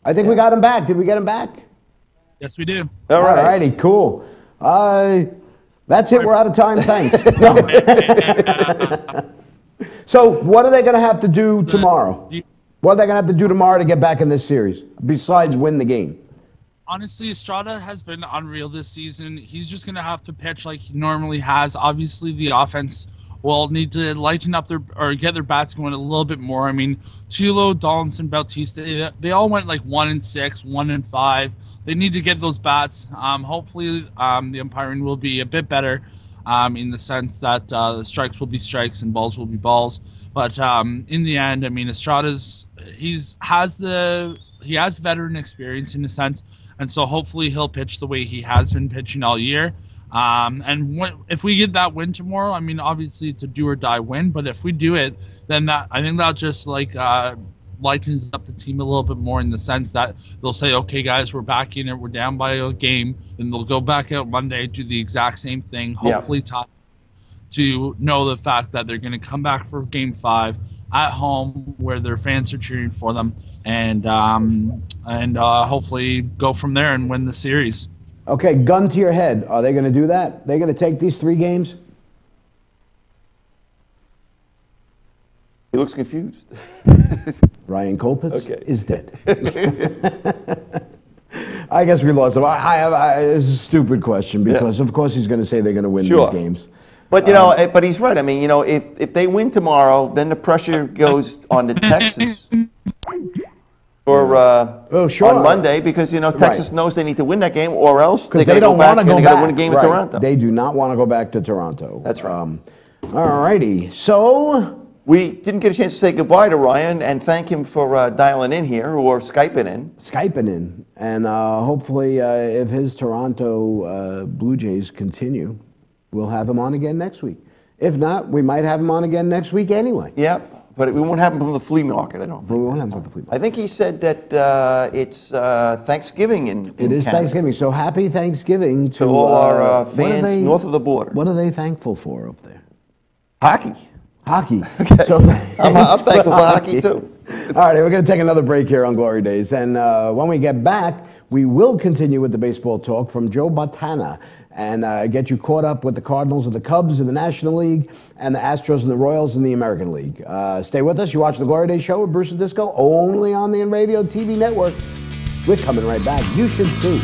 [SPEAKER 2] I think we got him back. Did we get him back?
[SPEAKER 6] Yes, we do.
[SPEAKER 2] All righty, cool. That's it. We're out of time. Thanks. So, what are they going to have to do tomorrow? What are they going to have to do tomorrow to get back in this series, besides win the game?
[SPEAKER 6] Honestly, Estrada has been unreal this season. He's just going to have to pitch like he normally has. Obviously, the offense will need to lighten up or get their bats going a little bit more. I mean, Tulo, Donaldson, Bautista, they all went like 1-6, 1-5. They need to get those bats. Hopefully, the umpiring will be a bit better in the sense that the strikes will be strikes and balls will be balls. But in the end, I mean, Estrada's he has veteran experience in a sense. And so hopefully he'll pitch the way he has been pitching all year. And if we get that win tomorrow, I mean, obviously it's a do or die win. But if we do it, then I think that just like lightens up the team a little bit more in the sense that they'll say, okay, guys, we're back in it. We're down by a game. And they'll go back out Monday, do the exact same thing. Hopefully to know the fact that they're going to come back for Game 5 at home where their fans are cheering for them, and hopefully go from there and win the series.
[SPEAKER 2] Okay, gun to your head. Are they going to do that? They're going to take these 3 games?
[SPEAKER 1] He looks confused.
[SPEAKER 2] Ryan Kolpitz is dead. I guess we lost him. It's a stupid question because, of course, he's going to say they're going to win these games.
[SPEAKER 1] But, but he's right. I mean, if they win tomorrow, then the pressure goes on to Texas or on Monday because, Texas knows they need to win that game or else they're going to go back and they're going to win a game in Toronto.
[SPEAKER 2] They do not want to go back to Toronto.
[SPEAKER 1] That's right.
[SPEAKER 2] All righty. So
[SPEAKER 1] we didn't get a chance to say goodbye to Ryan and thank him for dialing in here or Skyping in. And hopefully if his Toronto Blue Jays continue, we'll have him on again next week. If not, we might have him on again next week anyway. Yep, but we won't have him from the flea market, I don't think.
[SPEAKER 2] We won't have him from the flea market.
[SPEAKER 1] I think he said that it's Thanksgiving in
[SPEAKER 2] It is
[SPEAKER 1] Canada.
[SPEAKER 2] Thanksgiving, so happy Thanksgiving to
[SPEAKER 1] all our fans north of the border.
[SPEAKER 2] What are they thankful for up there?
[SPEAKER 1] Hockey.
[SPEAKER 2] Hockey.
[SPEAKER 1] Okay.
[SPEAKER 2] So
[SPEAKER 1] I'm thankful for hockey too.
[SPEAKER 2] All right, we're going to take another break here on Glory Days. And when we get back, we will continue with the baseball talk from Joe Bottana and get you caught up with the Cardinals and the Cubs in the National League and the Astros and the Royals in the American League. Stay with us. You watch the Glory Days show with Bruce and Disco only on the InRadio TV network. We're coming right back. You should too.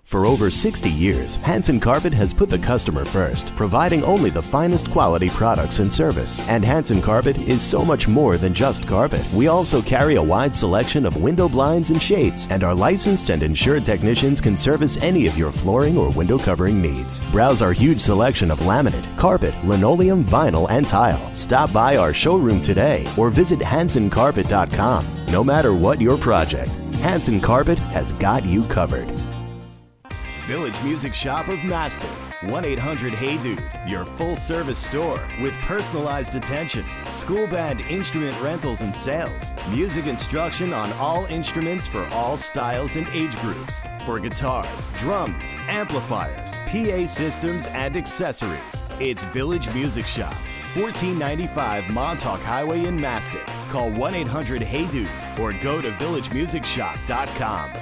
[SPEAKER 5] For over 60 years, Hanson Carpet has put the customer first, providing only the finest quality products and service. And Hanson Carpet is so much more than just carpet. We also carry a wide selection of window blinds and shades, and our licensed and insured technicians can service any of your flooring or window covering needs. Browse our huge selection of laminate, carpet, linoleum, vinyl, and tile. Stop by our showroom today or visit hansoncarpet.com. No matter what your project, Hanson Carpet has got you covered. Village Music Shop of Mastic, 1-800-HEY-DUDE, your full-service store with personalized attention, school band instrument rentals and sales, music instruction on all instruments for all styles and age groups, for guitars, drums, amplifiers, PA systems, and accessories. It's Village Music Shop, 1495 Montauk Highway in Mastic. Call 1-800-HEY-DUDE or go to villagemusicshop.com.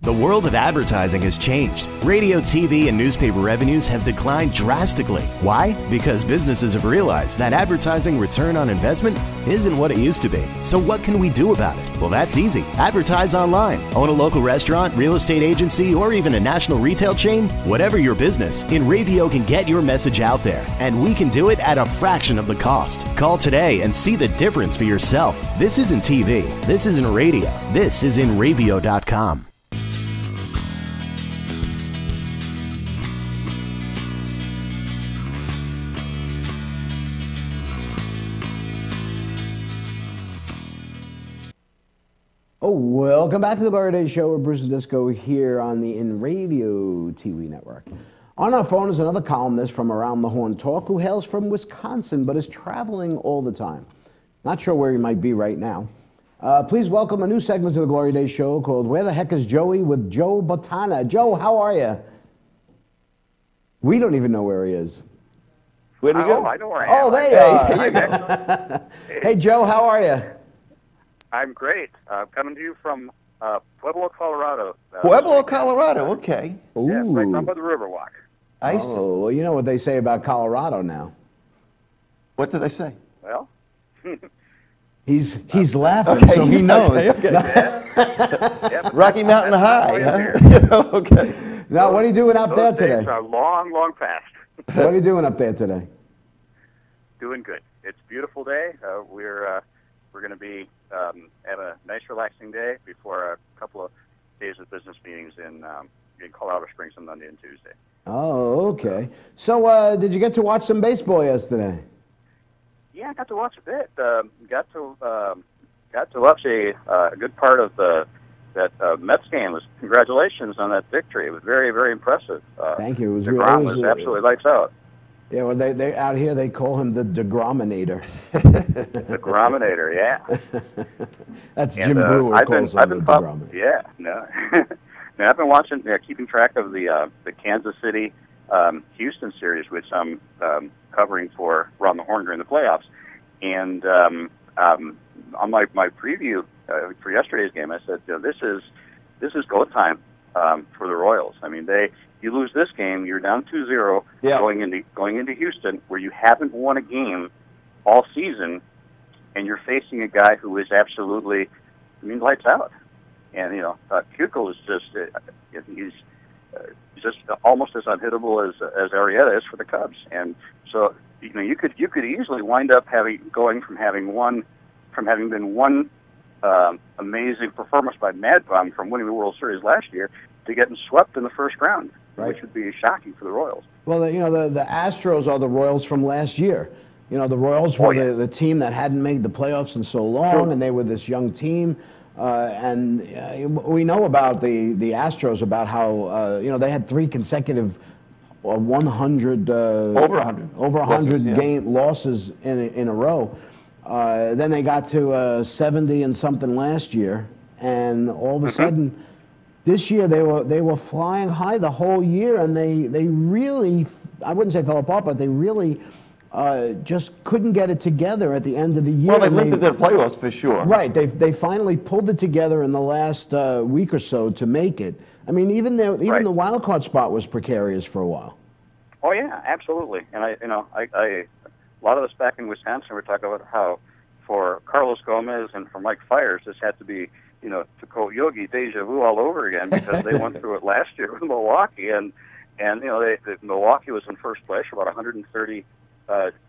[SPEAKER 5] The world of advertising has changed. Radio, TV, and newspaper revenues have declined drastically. Why? Because businesses have realized that advertising return on investment isn't what it used to be. So what can we do about it? Well, that's easy. Advertise online. Own a local restaurant, real estate agency, or even a national retail chain? Whatever your business, InRavio can get your message out there, and we can do it at a fraction of the cost. Call today and see the difference for yourself. This isn't TV. This isn't radio. This is InRavio.com.
[SPEAKER 2] Oh, welcome back to the Glory Days Show with Bruce and Disco here on the InRavio TV network. On our phone is another columnist from Around the Horn Talk who hails from Wisconsin but is traveling all the time. Not sure where he might be right now. Please welcome a new segment to the Glory Days Show called Where the Heck is Joey with Joe Botana. Joe, how are you? We don't even know where he is.
[SPEAKER 1] Where'd he go?
[SPEAKER 7] I know where I am.
[SPEAKER 2] Oh, there you are. Hey, Joe, how are you?
[SPEAKER 7] I'm great. Coming to you from Pueblo, Colorado.
[SPEAKER 1] Pueblo, Colorado. Okay.
[SPEAKER 7] Yeah, right down by the Riverwalk.
[SPEAKER 1] I see.
[SPEAKER 2] Oh, well, you know what they say about Colorado now.
[SPEAKER 1] What do they say?
[SPEAKER 7] Well,
[SPEAKER 2] He's laughing, so he knows.
[SPEAKER 1] Okay.
[SPEAKER 7] yeah,
[SPEAKER 1] Rocky Mountain High.
[SPEAKER 7] That's
[SPEAKER 1] Huh? You know, okay.
[SPEAKER 2] Now, what are you doing up there
[SPEAKER 7] Those days
[SPEAKER 2] today?
[SPEAKER 7] are long, long past.
[SPEAKER 2] What are you doing up there today?
[SPEAKER 7] Doing good. It's a beautiful day. We're going to be have a nice, relaxing day before a couple of days of business meetings in Colorado Springs on Monday and Tuesday.
[SPEAKER 2] Oh, okay. So, did you get to watch some baseball yesterday?
[SPEAKER 7] Yeah, I got to watch a bit. Got to watch a good part of that Mets game. Congratulations on that victory. It was very, very impressive.
[SPEAKER 2] Thank you. It was
[SPEAKER 7] DeGrom was absolutely lights out.
[SPEAKER 2] Yeah, well, they out here they call him the DeGrominator.
[SPEAKER 7] The Grominator, yeah.
[SPEAKER 2] That's Jim Brewer calls him the DeGrominator.
[SPEAKER 7] Yeah, no. Now, I've been watching, keeping track of the Kansas City Houston series, which I'm covering for Around the Horn during the playoffs. And on my preview for yesterday's game, I said, this is go time for the Royals. I mean, you lose this game, you're down 2-0 going into Houston, where you haven't won a game all season, and you're facing a guy who is absolutely, lights out. And Keuchel is he's just almost as unhittable as Arrieta is for the Cubs. And so you could easily wind up going from having been one amazing performance by Mad Bum from winning the World Series last year to getting swept in the first round, which would be shocking for the Royals.
[SPEAKER 2] Well, the Astros are the Royals from last year. The Royals were the team that hadn't made the playoffs in so long, and they were this young team. And we know about the Astros, about how they had 3 consecutive 100 over 100 game losses in a row. Then they got to 70 and something last year, and all of a sudden, this year they were flying high the whole year, and they really, I wouldn't say fell apart, but they really just couldn't get it together at the end of the year.
[SPEAKER 1] Well, they limped into the playoffs for sure.
[SPEAKER 2] Right. They finally pulled it together in the last week or so to make it. I mean, even the wild card spot was precarious for a while.
[SPEAKER 7] Oh yeah, absolutely. And I a lot of us back in Wisconsin were talking about how for Carlos Gomez and for Mike Fiers, this had to be, to quote Yogi, deja vu all over again, because they went through it last year with Milwaukee, and Milwaukee was in first place for about 130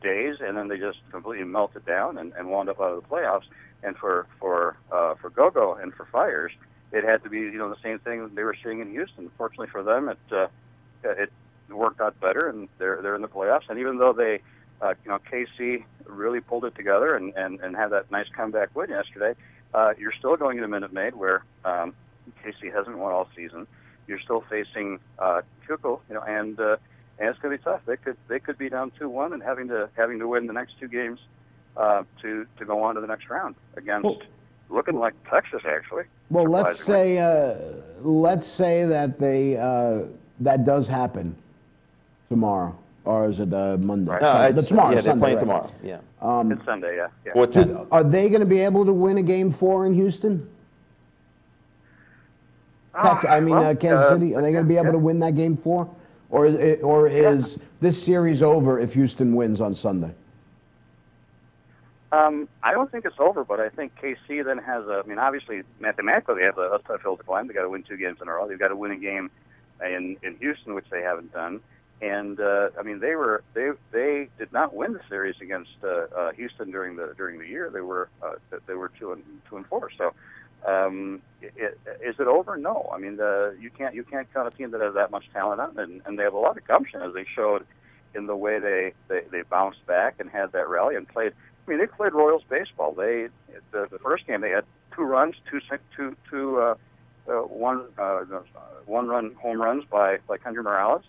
[SPEAKER 7] days, and then they just completely melted down and wound up out of the playoffs. And for Gogo and for Fiers, it had to be the same thing they were seeing in Houston. Fortunately for them, it worked out better, and they're in the playoffs. And even though they KC really pulled it together and had that nice comeback win yesterday, you're still going into Minute Maid, where KC hasn't won all season. You're still facing Keuchel, and it's going to be tough. They could be down 2-1 and having to win the next 2 games to go on to the next round against looking like Texas, actually.
[SPEAKER 2] Well, let's say that that does happen. tomorrow, or is it Monday?
[SPEAKER 7] Right.
[SPEAKER 1] No,
[SPEAKER 2] Sunday. Tomorrow.
[SPEAKER 1] yeah, they're
[SPEAKER 2] Sunday,
[SPEAKER 1] playing
[SPEAKER 2] right.
[SPEAKER 1] tomorrow. Yeah.
[SPEAKER 7] It's Sunday, yeah.
[SPEAKER 1] 4:10.
[SPEAKER 2] Are they going to be able to win a Game 4 in Houston? Kansas City. Are they going to be able to win that Game 4, or is this series over if Houston wins on Sunday?
[SPEAKER 7] I don't think it's over, but I think KC then has obviously, mathematically, they have a tough hill to climb. They've got to win 2 games in a row. They've got to win a game in Houston, which they haven't done. And they did not win the series against Houston during the year. They were 2-4. So, is it over? No. I mean, you can't count a team that has that much talent on, and they have a lot of gumption, as they showed in the way they bounced back and had that rally and played. I mean, they played Royals baseball. The first game they had 2 runs, one-run home runs by Kendry Morales.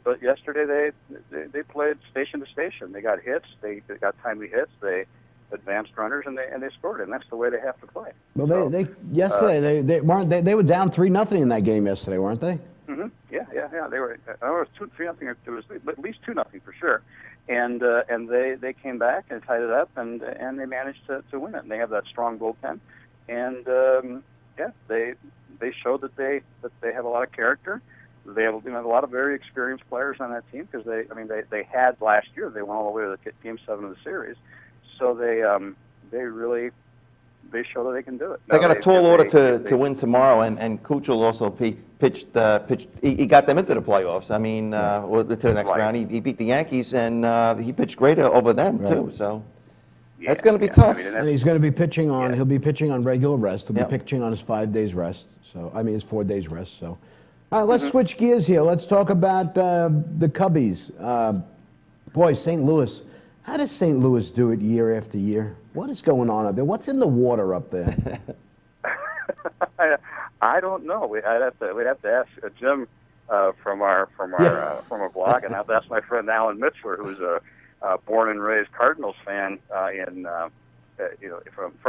[SPEAKER 7] But yesterday they played station to station. They got hits. They got timely hits. They advanced runners and they scored. And that's the way they have to play.
[SPEAKER 2] Well, yesterday they were down 3-0 in that game yesterday, weren't they?
[SPEAKER 7] Mm-hmm. Yeah. They were. It was 2-3. It was at least 2-0 for sure. And they came back and tied it up and they managed to win it. And they have that strong bullpen. And they showed that they have a lot of character. They have a lot of very experienced players on that team because they had last year. They went all the way to the Game 7 of the series, so they show that they can do it.
[SPEAKER 1] They got a tall order to win tomorrow, and Kuchel also pitched. He got them into the playoffs. I mean, to the next round. He beat the Yankees, and he pitched great over them too. So that's going to be tough.
[SPEAKER 2] And he's going to be pitching on. He'll be pitching on regular rest. He'll be pitching on his 5 days rest. His 4 days rest. So. All right, let's switch gears here. Let's talk about the Cubbies. Boy, St. Louis. How does St. Louis do it year after year? What is going on up there? What's in the water up there?
[SPEAKER 7] I don't know. We'd have to ask Jim from our blog, and I'd have to ask my friend Alan Mitchell, who's a born and raised Cardinals fan from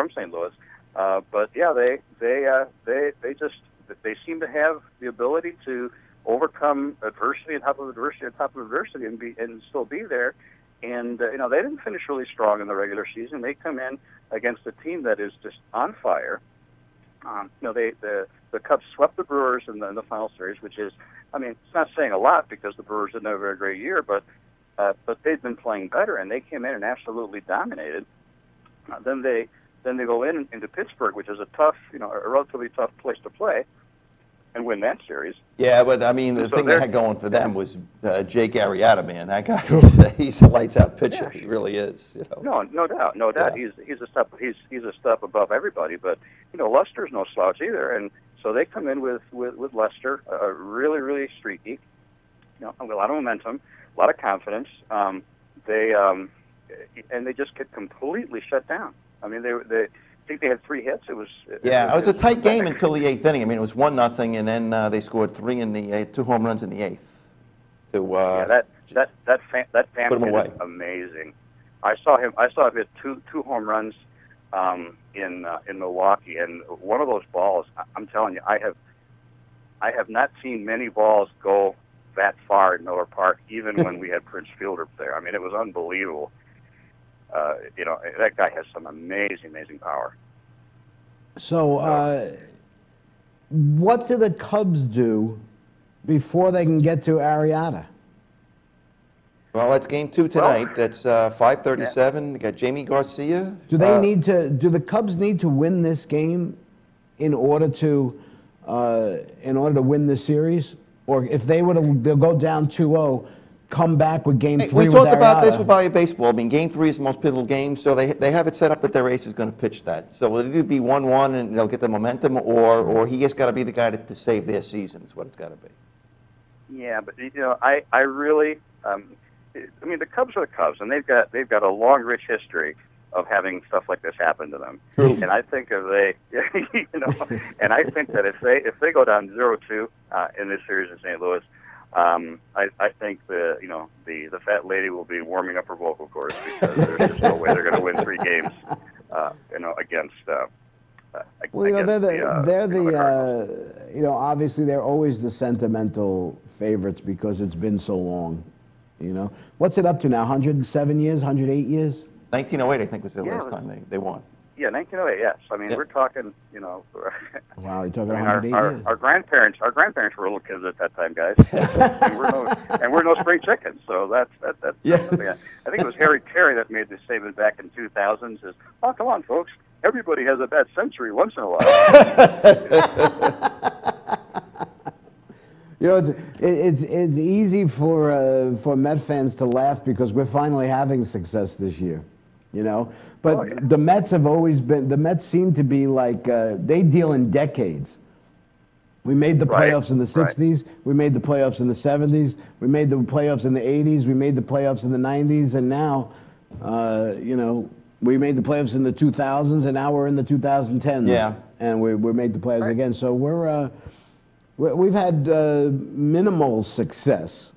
[SPEAKER 7] St. Louis. But yeah, they seem to have the ability to overcome adversity on top of adversity on top of adversity and still be there. And they didn't finish really strong in the regular season. They come in against a team that is just on fire. The Cubs swept the Brewers in the final series, which is, it's not saying a lot because the Brewers didn't have a very great year, but they've been playing better, and they came in and absolutely dominated. Then they go into Pittsburgh, which is a relatively tough place to play, and win that series.
[SPEAKER 1] Yeah, but the thing they had going for them was Jake Arrieta, man. That guy, he's a lights-out pitcher. Yeah. He really is.
[SPEAKER 7] No doubt. Yeah. He's a step above everybody. But Lester's no slouch either, and so they come in with Lester, really really streaky. A lot of momentum, a lot of confidence. They just get completely shut down. I think they had 3 hits. It was
[SPEAKER 1] a tight game until the 8th inning. It was 1-0, and then they scored 3 in the 8th, 2 home runs in the 8th.
[SPEAKER 7] That fan
[SPEAKER 1] put him away.
[SPEAKER 7] Is amazing. I saw him hit two home runs in Milwaukee, and one of those balls. I'm telling you, I have not seen many balls go that far at Miller Park, even when we had Prince Fielder there. It was unbelievable. That guy has some amazing power.
[SPEAKER 2] So, what do the Cubs do before they can get to Arrieta?
[SPEAKER 1] Well, that's Game 2 tonight. That's 5:37. We got Jamie Garcia.
[SPEAKER 2] Do the Cubs need to win this game in order to win the series? Or if they'll go down 2-0. Come back with Game 3.
[SPEAKER 1] We talked about this with Bayou Baseball. Game 3 is the most pivotal game, so they have it set up that their ace is going to pitch that. So it'll either be 1-1 and they'll get the momentum, or he has got to be the guy to save their season. Is what it's got to be.
[SPEAKER 7] Yeah, but I really, the Cubs are the Cubs, and they've got a long, rich history of having stuff like this happen to them.
[SPEAKER 1] True.
[SPEAKER 7] And I think and I think that if they go down 0-2 in this series in St. Louis. I think the fat lady will be warming up her vocal cords because there's just no way they're going to win 3 games, against
[SPEAKER 2] Well, you know, you know, obviously they're always the sentimental favorites because it's been so long. You know, what's it up to now? 107 years, 108 years?
[SPEAKER 1] 1908, I think, was the last time they won.
[SPEAKER 7] Yeah, 1908. Yes, I mean we're talking. You know,
[SPEAKER 2] wow, you're talking
[SPEAKER 7] I mean,
[SPEAKER 2] 108 years.
[SPEAKER 7] Our grandparents were little kids at that time, guys. and we're no spring chickens. So that's
[SPEAKER 1] Yeah.
[SPEAKER 7] I think it was Harry Carey that made this statement back in 2000. Says, "Oh, come on, folks. Everybody has a bad century once in a while."
[SPEAKER 2] You know, it's easy for Met fans to laugh because we're finally having success this year. You know, but the Mets have always been. The Mets seem to be like they deal in decades. We made the playoffs in the 60s. We made the playoffs in the 70s. We made the playoffs in the 80s. We made the playoffs in the 90s, and now, you know, we made the playoffs in the 2000s, and now we're in the 2010s.
[SPEAKER 1] Yeah,
[SPEAKER 2] and we made the playoffs again. So we've had minimal success.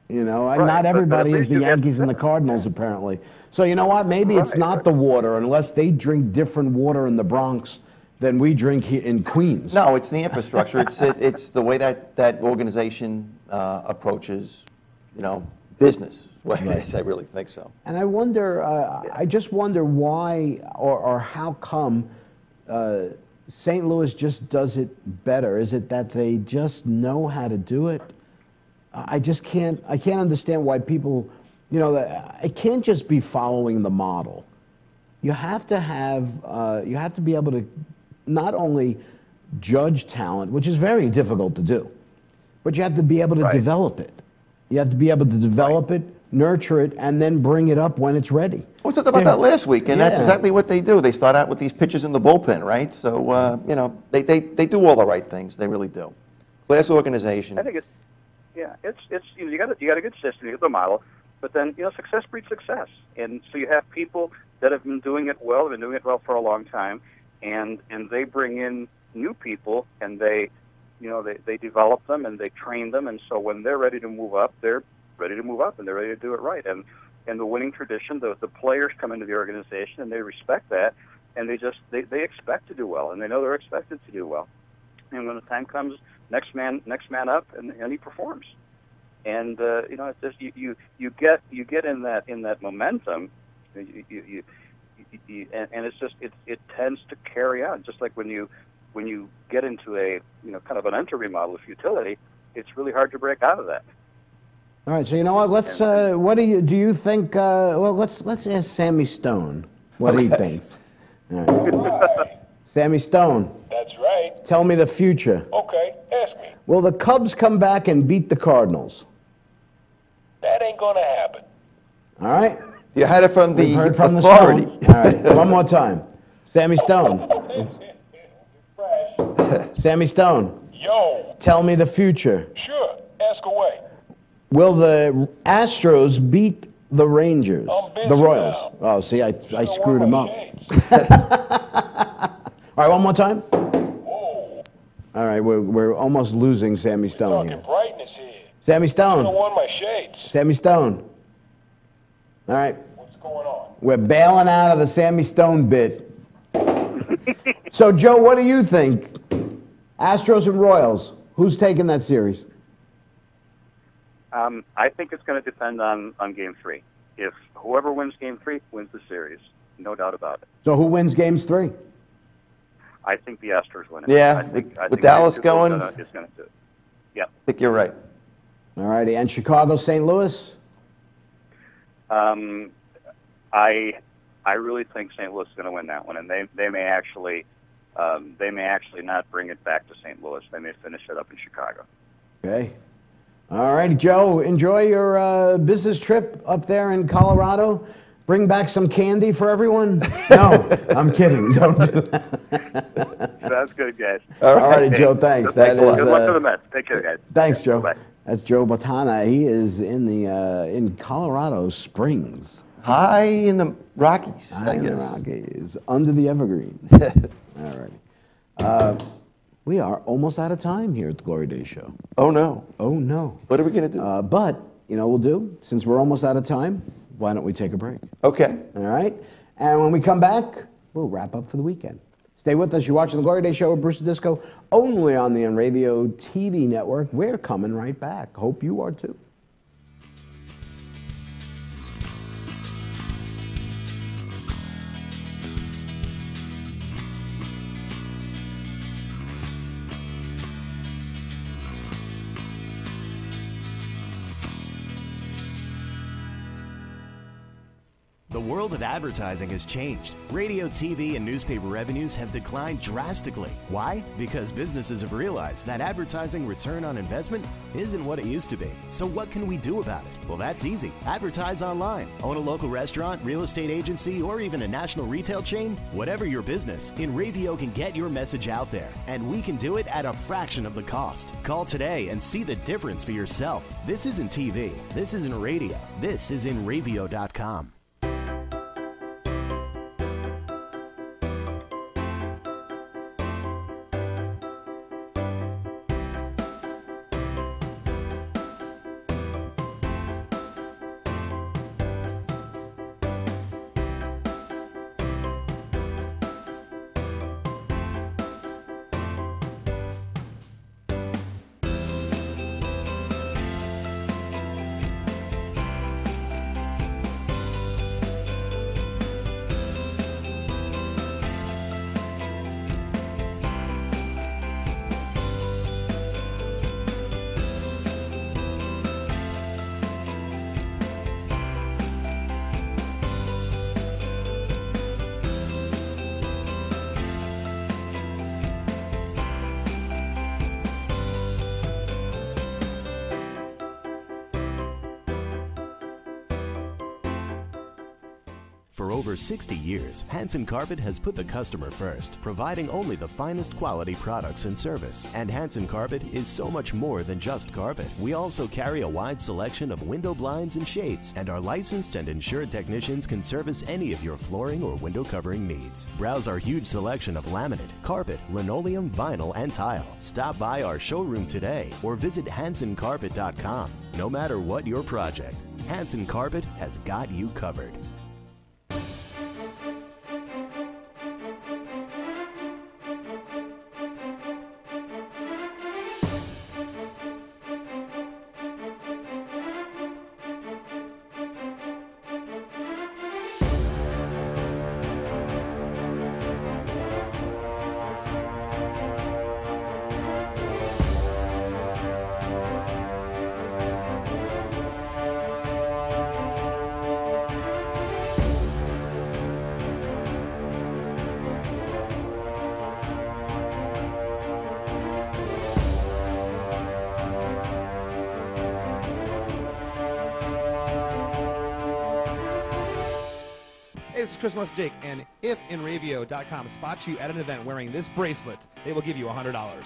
[SPEAKER 2] You know, not everybody is the Yankees and the Cardinals, apparently. So you know what? Maybe it's not the water, unless they drink different water in the Bronx than we drink here in Queens.
[SPEAKER 1] No, it's the infrastructure. It's the way that organization approaches, you know, business. What it is, I really think so.
[SPEAKER 2] And I wonder, I just wonder why or how come St. Louis just does it better. Is it that they just know how to do it? I can't understand why people, you know, it can't just be following the model. You have to be able to not only judge talent, which is very difficult to do, but you have to be able to develop it. You have to be able to develop it, nurture it, and then bring it up when it's ready.
[SPEAKER 1] We talked about that last week, and that's exactly what they do. They start out with these pitchers in the bullpen, right? So, you know, they do all the right things. They really do. Class organization.
[SPEAKER 7] I think it's. Yeah, it's you got a good system, you got the model, but then you know success breeds success, and so you have people that have been doing it well, for a long time, and they bring in new people, and they develop them and they train them, and so when they're ready to move up, they're ready to move up and they're ready to do it right, and the winning tradition, the players come into the organization and they respect that, and they expect to do well, and they know they're expected to do well, and when the time comes. Next man up, and he performs, and you know, it's just you get in that momentum, and it's just it tends to carry on. Just like when you get into a kind of an entry model of futility, it's really hard to break out of that.
[SPEAKER 2] All right, so you know what? Let's. What do you think? Well, let's ask Sammy Stone what he thinks. All right. Sammy Stone.
[SPEAKER 8] That's right.
[SPEAKER 2] Tell me the future.
[SPEAKER 8] Okay, ask me.
[SPEAKER 2] Will the Cubs come back and beat the Cardinals?
[SPEAKER 8] That ain't gonna happen.
[SPEAKER 2] All right.
[SPEAKER 1] You had it from the
[SPEAKER 2] authority. All right, one more time. Sammy Stone. Sammy Stone.
[SPEAKER 8] Yo.
[SPEAKER 2] Tell me the future.
[SPEAKER 8] Sure, ask away.
[SPEAKER 2] Will the Astros beat the Rangers? The Royals.
[SPEAKER 8] Now.
[SPEAKER 2] Oh, see, I screwed him up. All right, one more time.
[SPEAKER 8] Whoa.
[SPEAKER 2] All right, we're almost losing Sammy Stone
[SPEAKER 8] Talking
[SPEAKER 2] here.
[SPEAKER 8] brightness here.
[SPEAKER 2] Sammy Stone.
[SPEAKER 8] I don't want my shades.
[SPEAKER 2] Sammy Stone. All right.
[SPEAKER 8] What's going on?
[SPEAKER 2] We're bailing out of the Sammy Stone bit. So, Joe, what do you think? Astros and Royals, who's taking that series?
[SPEAKER 7] I think it's going to depend on Game 3. If whoever wins Game 3 wins the series, no doubt about it.
[SPEAKER 2] So who wins Games 3?
[SPEAKER 7] I think the Astros win it.
[SPEAKER 1] Yeah,
[SPEAKER 7] I think
[SPEAKER 1] Dallas going,
[SPEAKER 7] is going to do it. Yeah.
[SPEAKER 1] I think you're right.
[SPEAKER 2] All righty, and Chicago, St. Louis?
[SPEAKER 7] I really think St. Louis is going to win that one, and they may actually not bring it back to St. Louis. They may finish it up in Chicago.
[SPEAKER 2] Okay. All right, Joe, enjoy your business trip up there in Colorado. Bring back some candy for everyone. No, I'm kidding. Don't do that.
[SPEAKER 7] Sounds good, guys.
[SPEAKER 2] All righty, Joe, thanks.
[SPEAKER 7] Good luck to the Mets. Take care, guys.
[SPEAKER 2] Thanks, Joe.
[SPEAKER 7] Bye.
[SPEAKER 2] That's Joe Botana. He is in Colorado Springs.
[SPEAKER 1] High in the Rockies,
[SPEAKER 2] High
[SPEAKER 1] I
[SPEAKER 2] in the
[SPEAKER 1] guess.
[SPEAKER 2] Rockies, under the evergreen. All righty. We are almost out of time here at the Glory Day Show.
[SPEAKER 1] Oh, no.
[SPEAKER 2] Oh, no.
[SPEAKER 1] What are we going to do?
[SPEAKER 2] But, you know what we'll do? Since we're almost out of time, why don't we take a break?
[SPEAKER 1] Okay.
[SPEAKER 2] All right? And when we come back, we'll wrap up for the weekend. Stay with us. You're watching The Glory Day Show with Bruce and Disco, only on the Radio TV network. We're coming right back. Hope you are too.
[SPEAKER 5] The world of advertising has changed. Radio, TV, and newspaper revenues have declined drastically. Why? Because businesses have realized that advertising return on investment isn't what it used to be. So what can we do about it? Well, that's easy. Advertise online. Own a local restaurant, real estate agency, or even a national retail chain? Whatever your business, InRavio can get your message out there, and we can do it at a fraction of the cost. Call today and see the difference for yourself. This isn't TV. This isn't radio. This is InRavio.com. For over 60 years, Hanson Carpet has put the customer first, providing only the finest quality products and service. And Hanson Carpet is so much more than just carpet. We also carry a wide selection of window blinds and shades, and our licensed and insured technicians can service any of your flooring or window covering needs. Browse our huge selection of laminate, carpet, linoleum, vinyl, and tile. Stop by our showroom today or visit HansonCarpet.com. No matter what your project, Hanson Carpet has got you covered.
[SPEAKER 9] Hey, this is Chris Less Jake, and if InRavio.com spots you at an event wearing this bracelet, they will give you $100.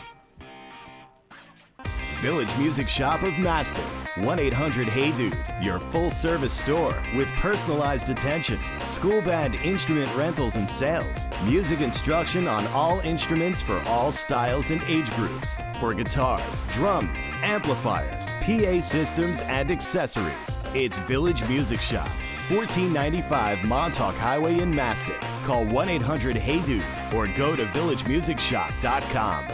[SPEAKER 5] Village Music Shop of Mastic. 1-800-HEY-DUDE. Your full-service store with personalized attention, school band instrument rentals and sales, music instruction on all instruments for all styles and age groups, for guitars, drums, amplifiers, PA systems, and accessories. It's Village Music Shop, 1495 Montauk Highway in Mastic. Call 1-800-HEY-DUDE or go to villagemusicshop.com.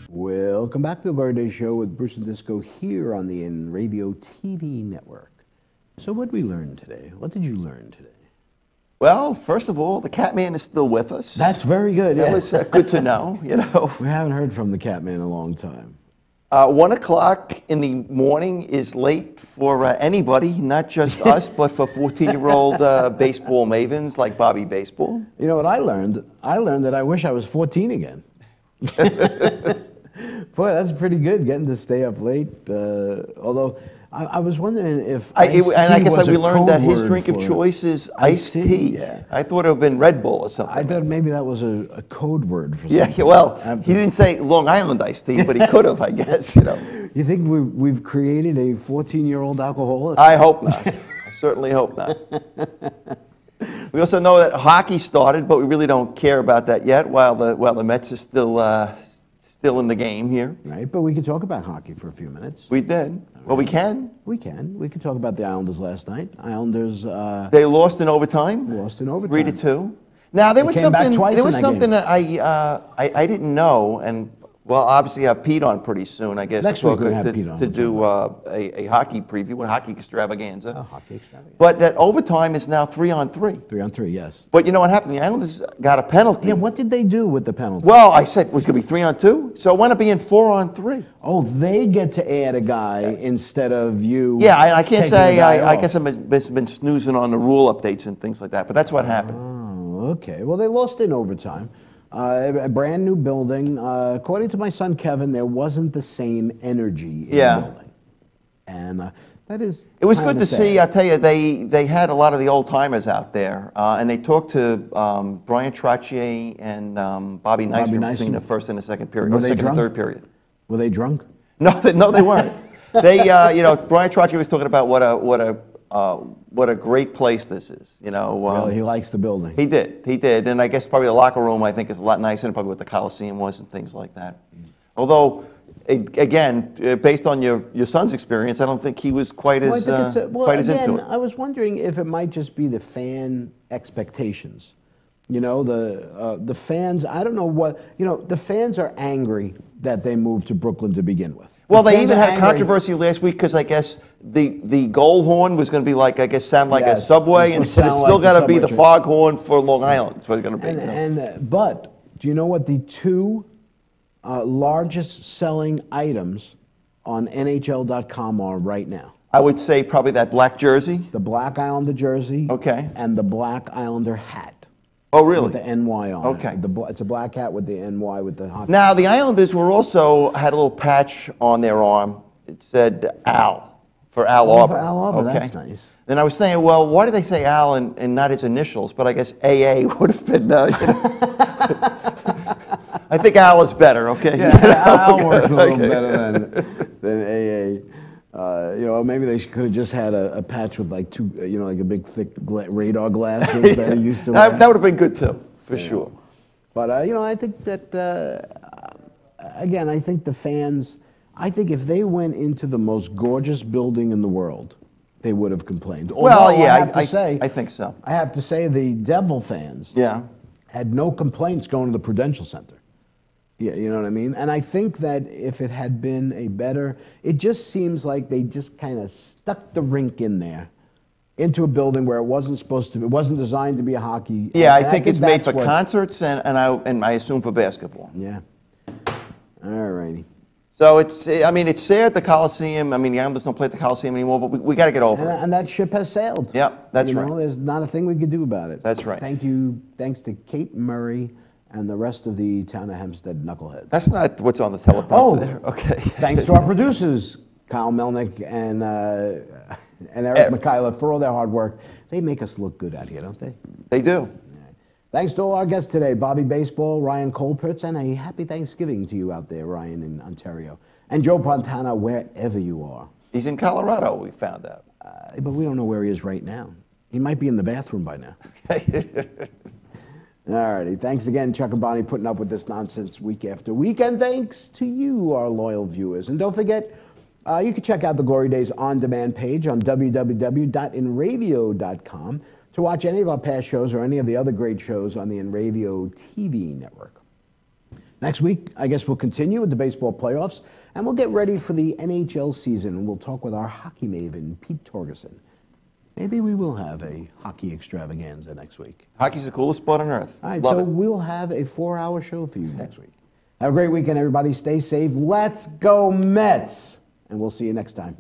[SPEAKER 2] Welcome back to the Glory Day Show with Bruce and Disco here on the InRavio TV network. So what did we learn today? What did you learn today?
[SPEAKER 1] Well, first of all, the Catman is still with us.
[SPEAKER 2] That's very good.
[SPEAKER 1] That was good to know, you know.
[SPEAKER 2] We haven't heard from the Catman in a long time.
[SPEAKER 1] 1 o'clock in the morning is late for anybody, not just us, but for 14-year-old baseball mavens like Bobby Baseball.
[SPEAKER 2] You know what I learned? I learned that I wish I was 14 again. Boy, that's pretty good, getting to stay up late. Although I was wondering if
[SPEAKER 1] I guess we learned that his drink of choice is iced tea.
[SPEAKER 2] Yeah.
[SPEAKER 1] I thought it would have been Red Bull or something.
[SPEAKER 2] I thought maybe that was a code word for something.
[SPEAKER 1] Yeah, well, he didn't say Long Island iced tea, but he could have, I guess. You know.
[SPEAKER 2] You think we've created a 14-year-old alcoholic?
[SPEAKER 1] I hope not. I certainly hope not. We also know that hockey started, but we really don't care about that yet. While the Mets are still in the game here.
[SPEAKER 2] Right, but we could talk about hockey for a few minutes.
[SPEAKER 1] We did. Well, we can.
[SPEAKER 2] We can. We could talk about the Islanders last night. Islanders.
[SPEAKER 1] They lost in overtime.
[SPEAKER 2] Lost in overtime.
[SPEAKER 1] 3-2. Now there was
[SPEAKER 2] came back
[SPEAKER 1] something.
[SPEAKER 2] twice
[SPEAKER 1] There
[SPEAKER 2] in
[SPEAKER 1] was
[SPEAKER 2] that
[SPEAKER 1] something
[SPEAKER 2] game.
[SPEAKER 1] that I didn't know, and well, obviously I have Pete on pretty soon. I guess
[SPEAKER 2] Next week we're gonna have Pete on.
[SPEAKER 1] to do a hockey preview, a hockey extravaganza.
[SPEAKER 2] Oh, hockey extravaganza.
[SPEAKER 1] But that overtime is now 3-on-3.
[SPEAKER 2] 3-on-3, yes.
[SPEAKER 1] But you know what happened? The Islanders got a penalty.
[SPEAKER 2] Yeah, what did they do with the penalty?
[SPEAKER 1] Well, I said it was going to be 3-on-2, so it wound up being 4-on-3.
[SPEAKER 2] Oh, they get to add a guy instead of you.
[SPEAKER 1] Yeah, I can't
[SPEAKER 2] taking
[SPEAKER 1] say.
[SPEAKER 2] a guy
[SPEAKER 1] I
[SPEAKER 2] off.
[SPEAKER 1] guess I've been snoozing on the rule updates and things like that. But that's what happened.
[SPEAKER 2] Oh, okay. Well, they lost in overtime. A brand new building. According to my son Kevin, there wasn't the same energy in the building. And that is.
[SPEAKER 1] It was good
[SPEAKER 2] kinda
[SPEAKER 1] to
[SPEAKER 2] sad.
[SPEAKER 1] see. I tell you, they had a lot of the old timers out there, and they talked to Brian Trottier and Bobby Neisner between the first and the second period,
[SPEAKER 2] Were
[SPEAKER 1] or
[SPEAKER 2] they
[SPEAKER 1] second
[SPEAKER 2] drunk?
[SPEAKER 1] and third period.
[SPEAKER 2] Were they drunk?
[SPEAKER 1] No, they weren't. They, Brian Trottier was talking about what a great place this is.
[SPEAKER 2] Really, he likes the building.
[SPEAKER 1] He did, and I guess probably the locker room I think is a lot nicer than probably what the Coliseum was and things like that. Although, again, based on your son's experience, I don't think he was quite as into it.
[SPEAKER 2] I was wondering if it might just be the fan expectations. The fans. I don't know what. The fans are angry that they moved to Brooklyn to begin with.
[SPEAKER 1] Well,
[SPEAKER 2] The
[SPEAKER 1] they
[SPEAKER 2] fans
[SPEAKER 1] even
[SPEAKER 2] are
[SPEAKER 1] had
[SPEAKER 2] angry.
[SPEAKER 1] controversy last week because I guess the goal horn was going to be sound like a
[SPEAKER 2] Yes,
[SPEAKER 1] subway,
[SPEAKER 2] it
[SPEAKER 1] and
[SPEAKER 2] would
[SPEAKER 1] it's still
[SPEAKER 2] sound like
[SPEAKER 1] got
[SPEAKER 2] the
[SPEAKER 1] to be the
[SPEAKER 2] subway train.
[SPEAKER 1] foghorn for Long Island. That's what it's going to be.
[SPEAKER 2] But do you know what the two largest selling items on NHL.com are right now?
[SPEAKER 1] I would say probably that black jersey.
[SPEAKER 2] The Black Islander jersey.
[SPEAKER 1] Okay.
[SPEAKER 2] And the Black Islander hat.
[SPEAKER 1] Oh, really?
[SPEAKER 2] With the NY on
[SPEAKER 1] Okay.
[SPEAKER 2] it. It's a black hat with the NY with the hockey.
[SPEAKER 1] Now, the Islanders had a little patch on their arm. It said Al, for Al Arbor.
[SPEAKER 2] For Al Arbor, that's nice.
[SPEAKER 1] And I was saying, well, why did they say Al and not his initials? But I guess AA would have been. I think Al is better. Okay.
[SPEAKER 2] Yeah, Al works a little better than AA. Maybe they could have just had a patch with like two, like a big thick radar glasses that he used to wear.
[SPEAKER 1] That would have been good too, for sure.
[SPEAKER 2] But I think that again, I think the fans. I think if they went into the most gorgeous building in the world, they would have complained.
[SPEAKER 1] Well,
[SPEAKER 2] Although
[SPEAKER 1] yeah,
[SPEAKER 2] I
[SPEAKER 1] think so.
[SPEAKER 2] I have to say the Devil fans had no complaints going to the Prudential Center. Yeah, you know what I mean? And I think that if it had been it just seems like they just kind of stuck the rink in there into a building where it wasn't supposed to be, it wasn't designed to be a hockey.
[SPEAKER 1] Yeah,
[SPEAKER 2] and
[SPEAKER 1] I think it's made
[SPEAKER 2] that's
[SPEAKER 1] for concerts and I assume for basketball.
[SPEAKER 2] Yeah. All righty.
[SPEAKER 1] So it's sad the Coliseum. I mean, the Islanders don't play at the Coliseum anymore, but we got to get over it.
[SPEAKER 2] And that ship has sailed.
[SPEAKER 1] Yep, that's right.
[SPEAKER 2] There's not a thing we could do about it.
[SPEAKER 1] That's right.
[SPEAKER 2] Thanks to Kate Murray and the rest of the town of Hempstead knuckleheads.
[SPEAKER 1] That's not what's on the teleprompter there. Okay.
[SPEAKER 2] Thanks to our producers, Kyle Melnick and Eric Mikhaila, for all their hard work. They make us look good out here, don't they?
[SPEAKER 1] They do.
[SPEAKER 2] Thanks to all our guests today, Bobby Baseball, Ryan Colpertz, and a happy Thanksgiving to you out there, Ryan, in Ontario. And Joe Pontana, wherever you are.
[SPEAKER 1] He's in Colorado, we found out.
[SPEAKER 2] But we don't know where he is right now. He might be in the bathroom by now. All righty. Thanks again, Chuck and Bonnie, putting up with this nonsense week after week. And thanks to you, our loyal viewers. And don't forget, you can check out the Glory Days on-demand page on www.enravio.com to watch any of our past shows or any of the other great shows on the Enravio TV network. Next week, I guess we'll continue with the baseball playoffs, and we'll get ready for the NHL season, and we'll talk with our hockey maven, Pete Torgerson. Maybe we will have a hockey extravaganza next week.
[SPEAKER 1] Hockey's the coolest sport on earth.
[SPEAKER 2] All right,
[SPEAKER 1] Love
[SPEAKER 2] so
[SPEAKER 1] it.
[SPEAKER 2] we'll have a 4-hour show for you next week. Have a great weekend, everybody. Stay safe. Let's go Mets. And we'll see you next time.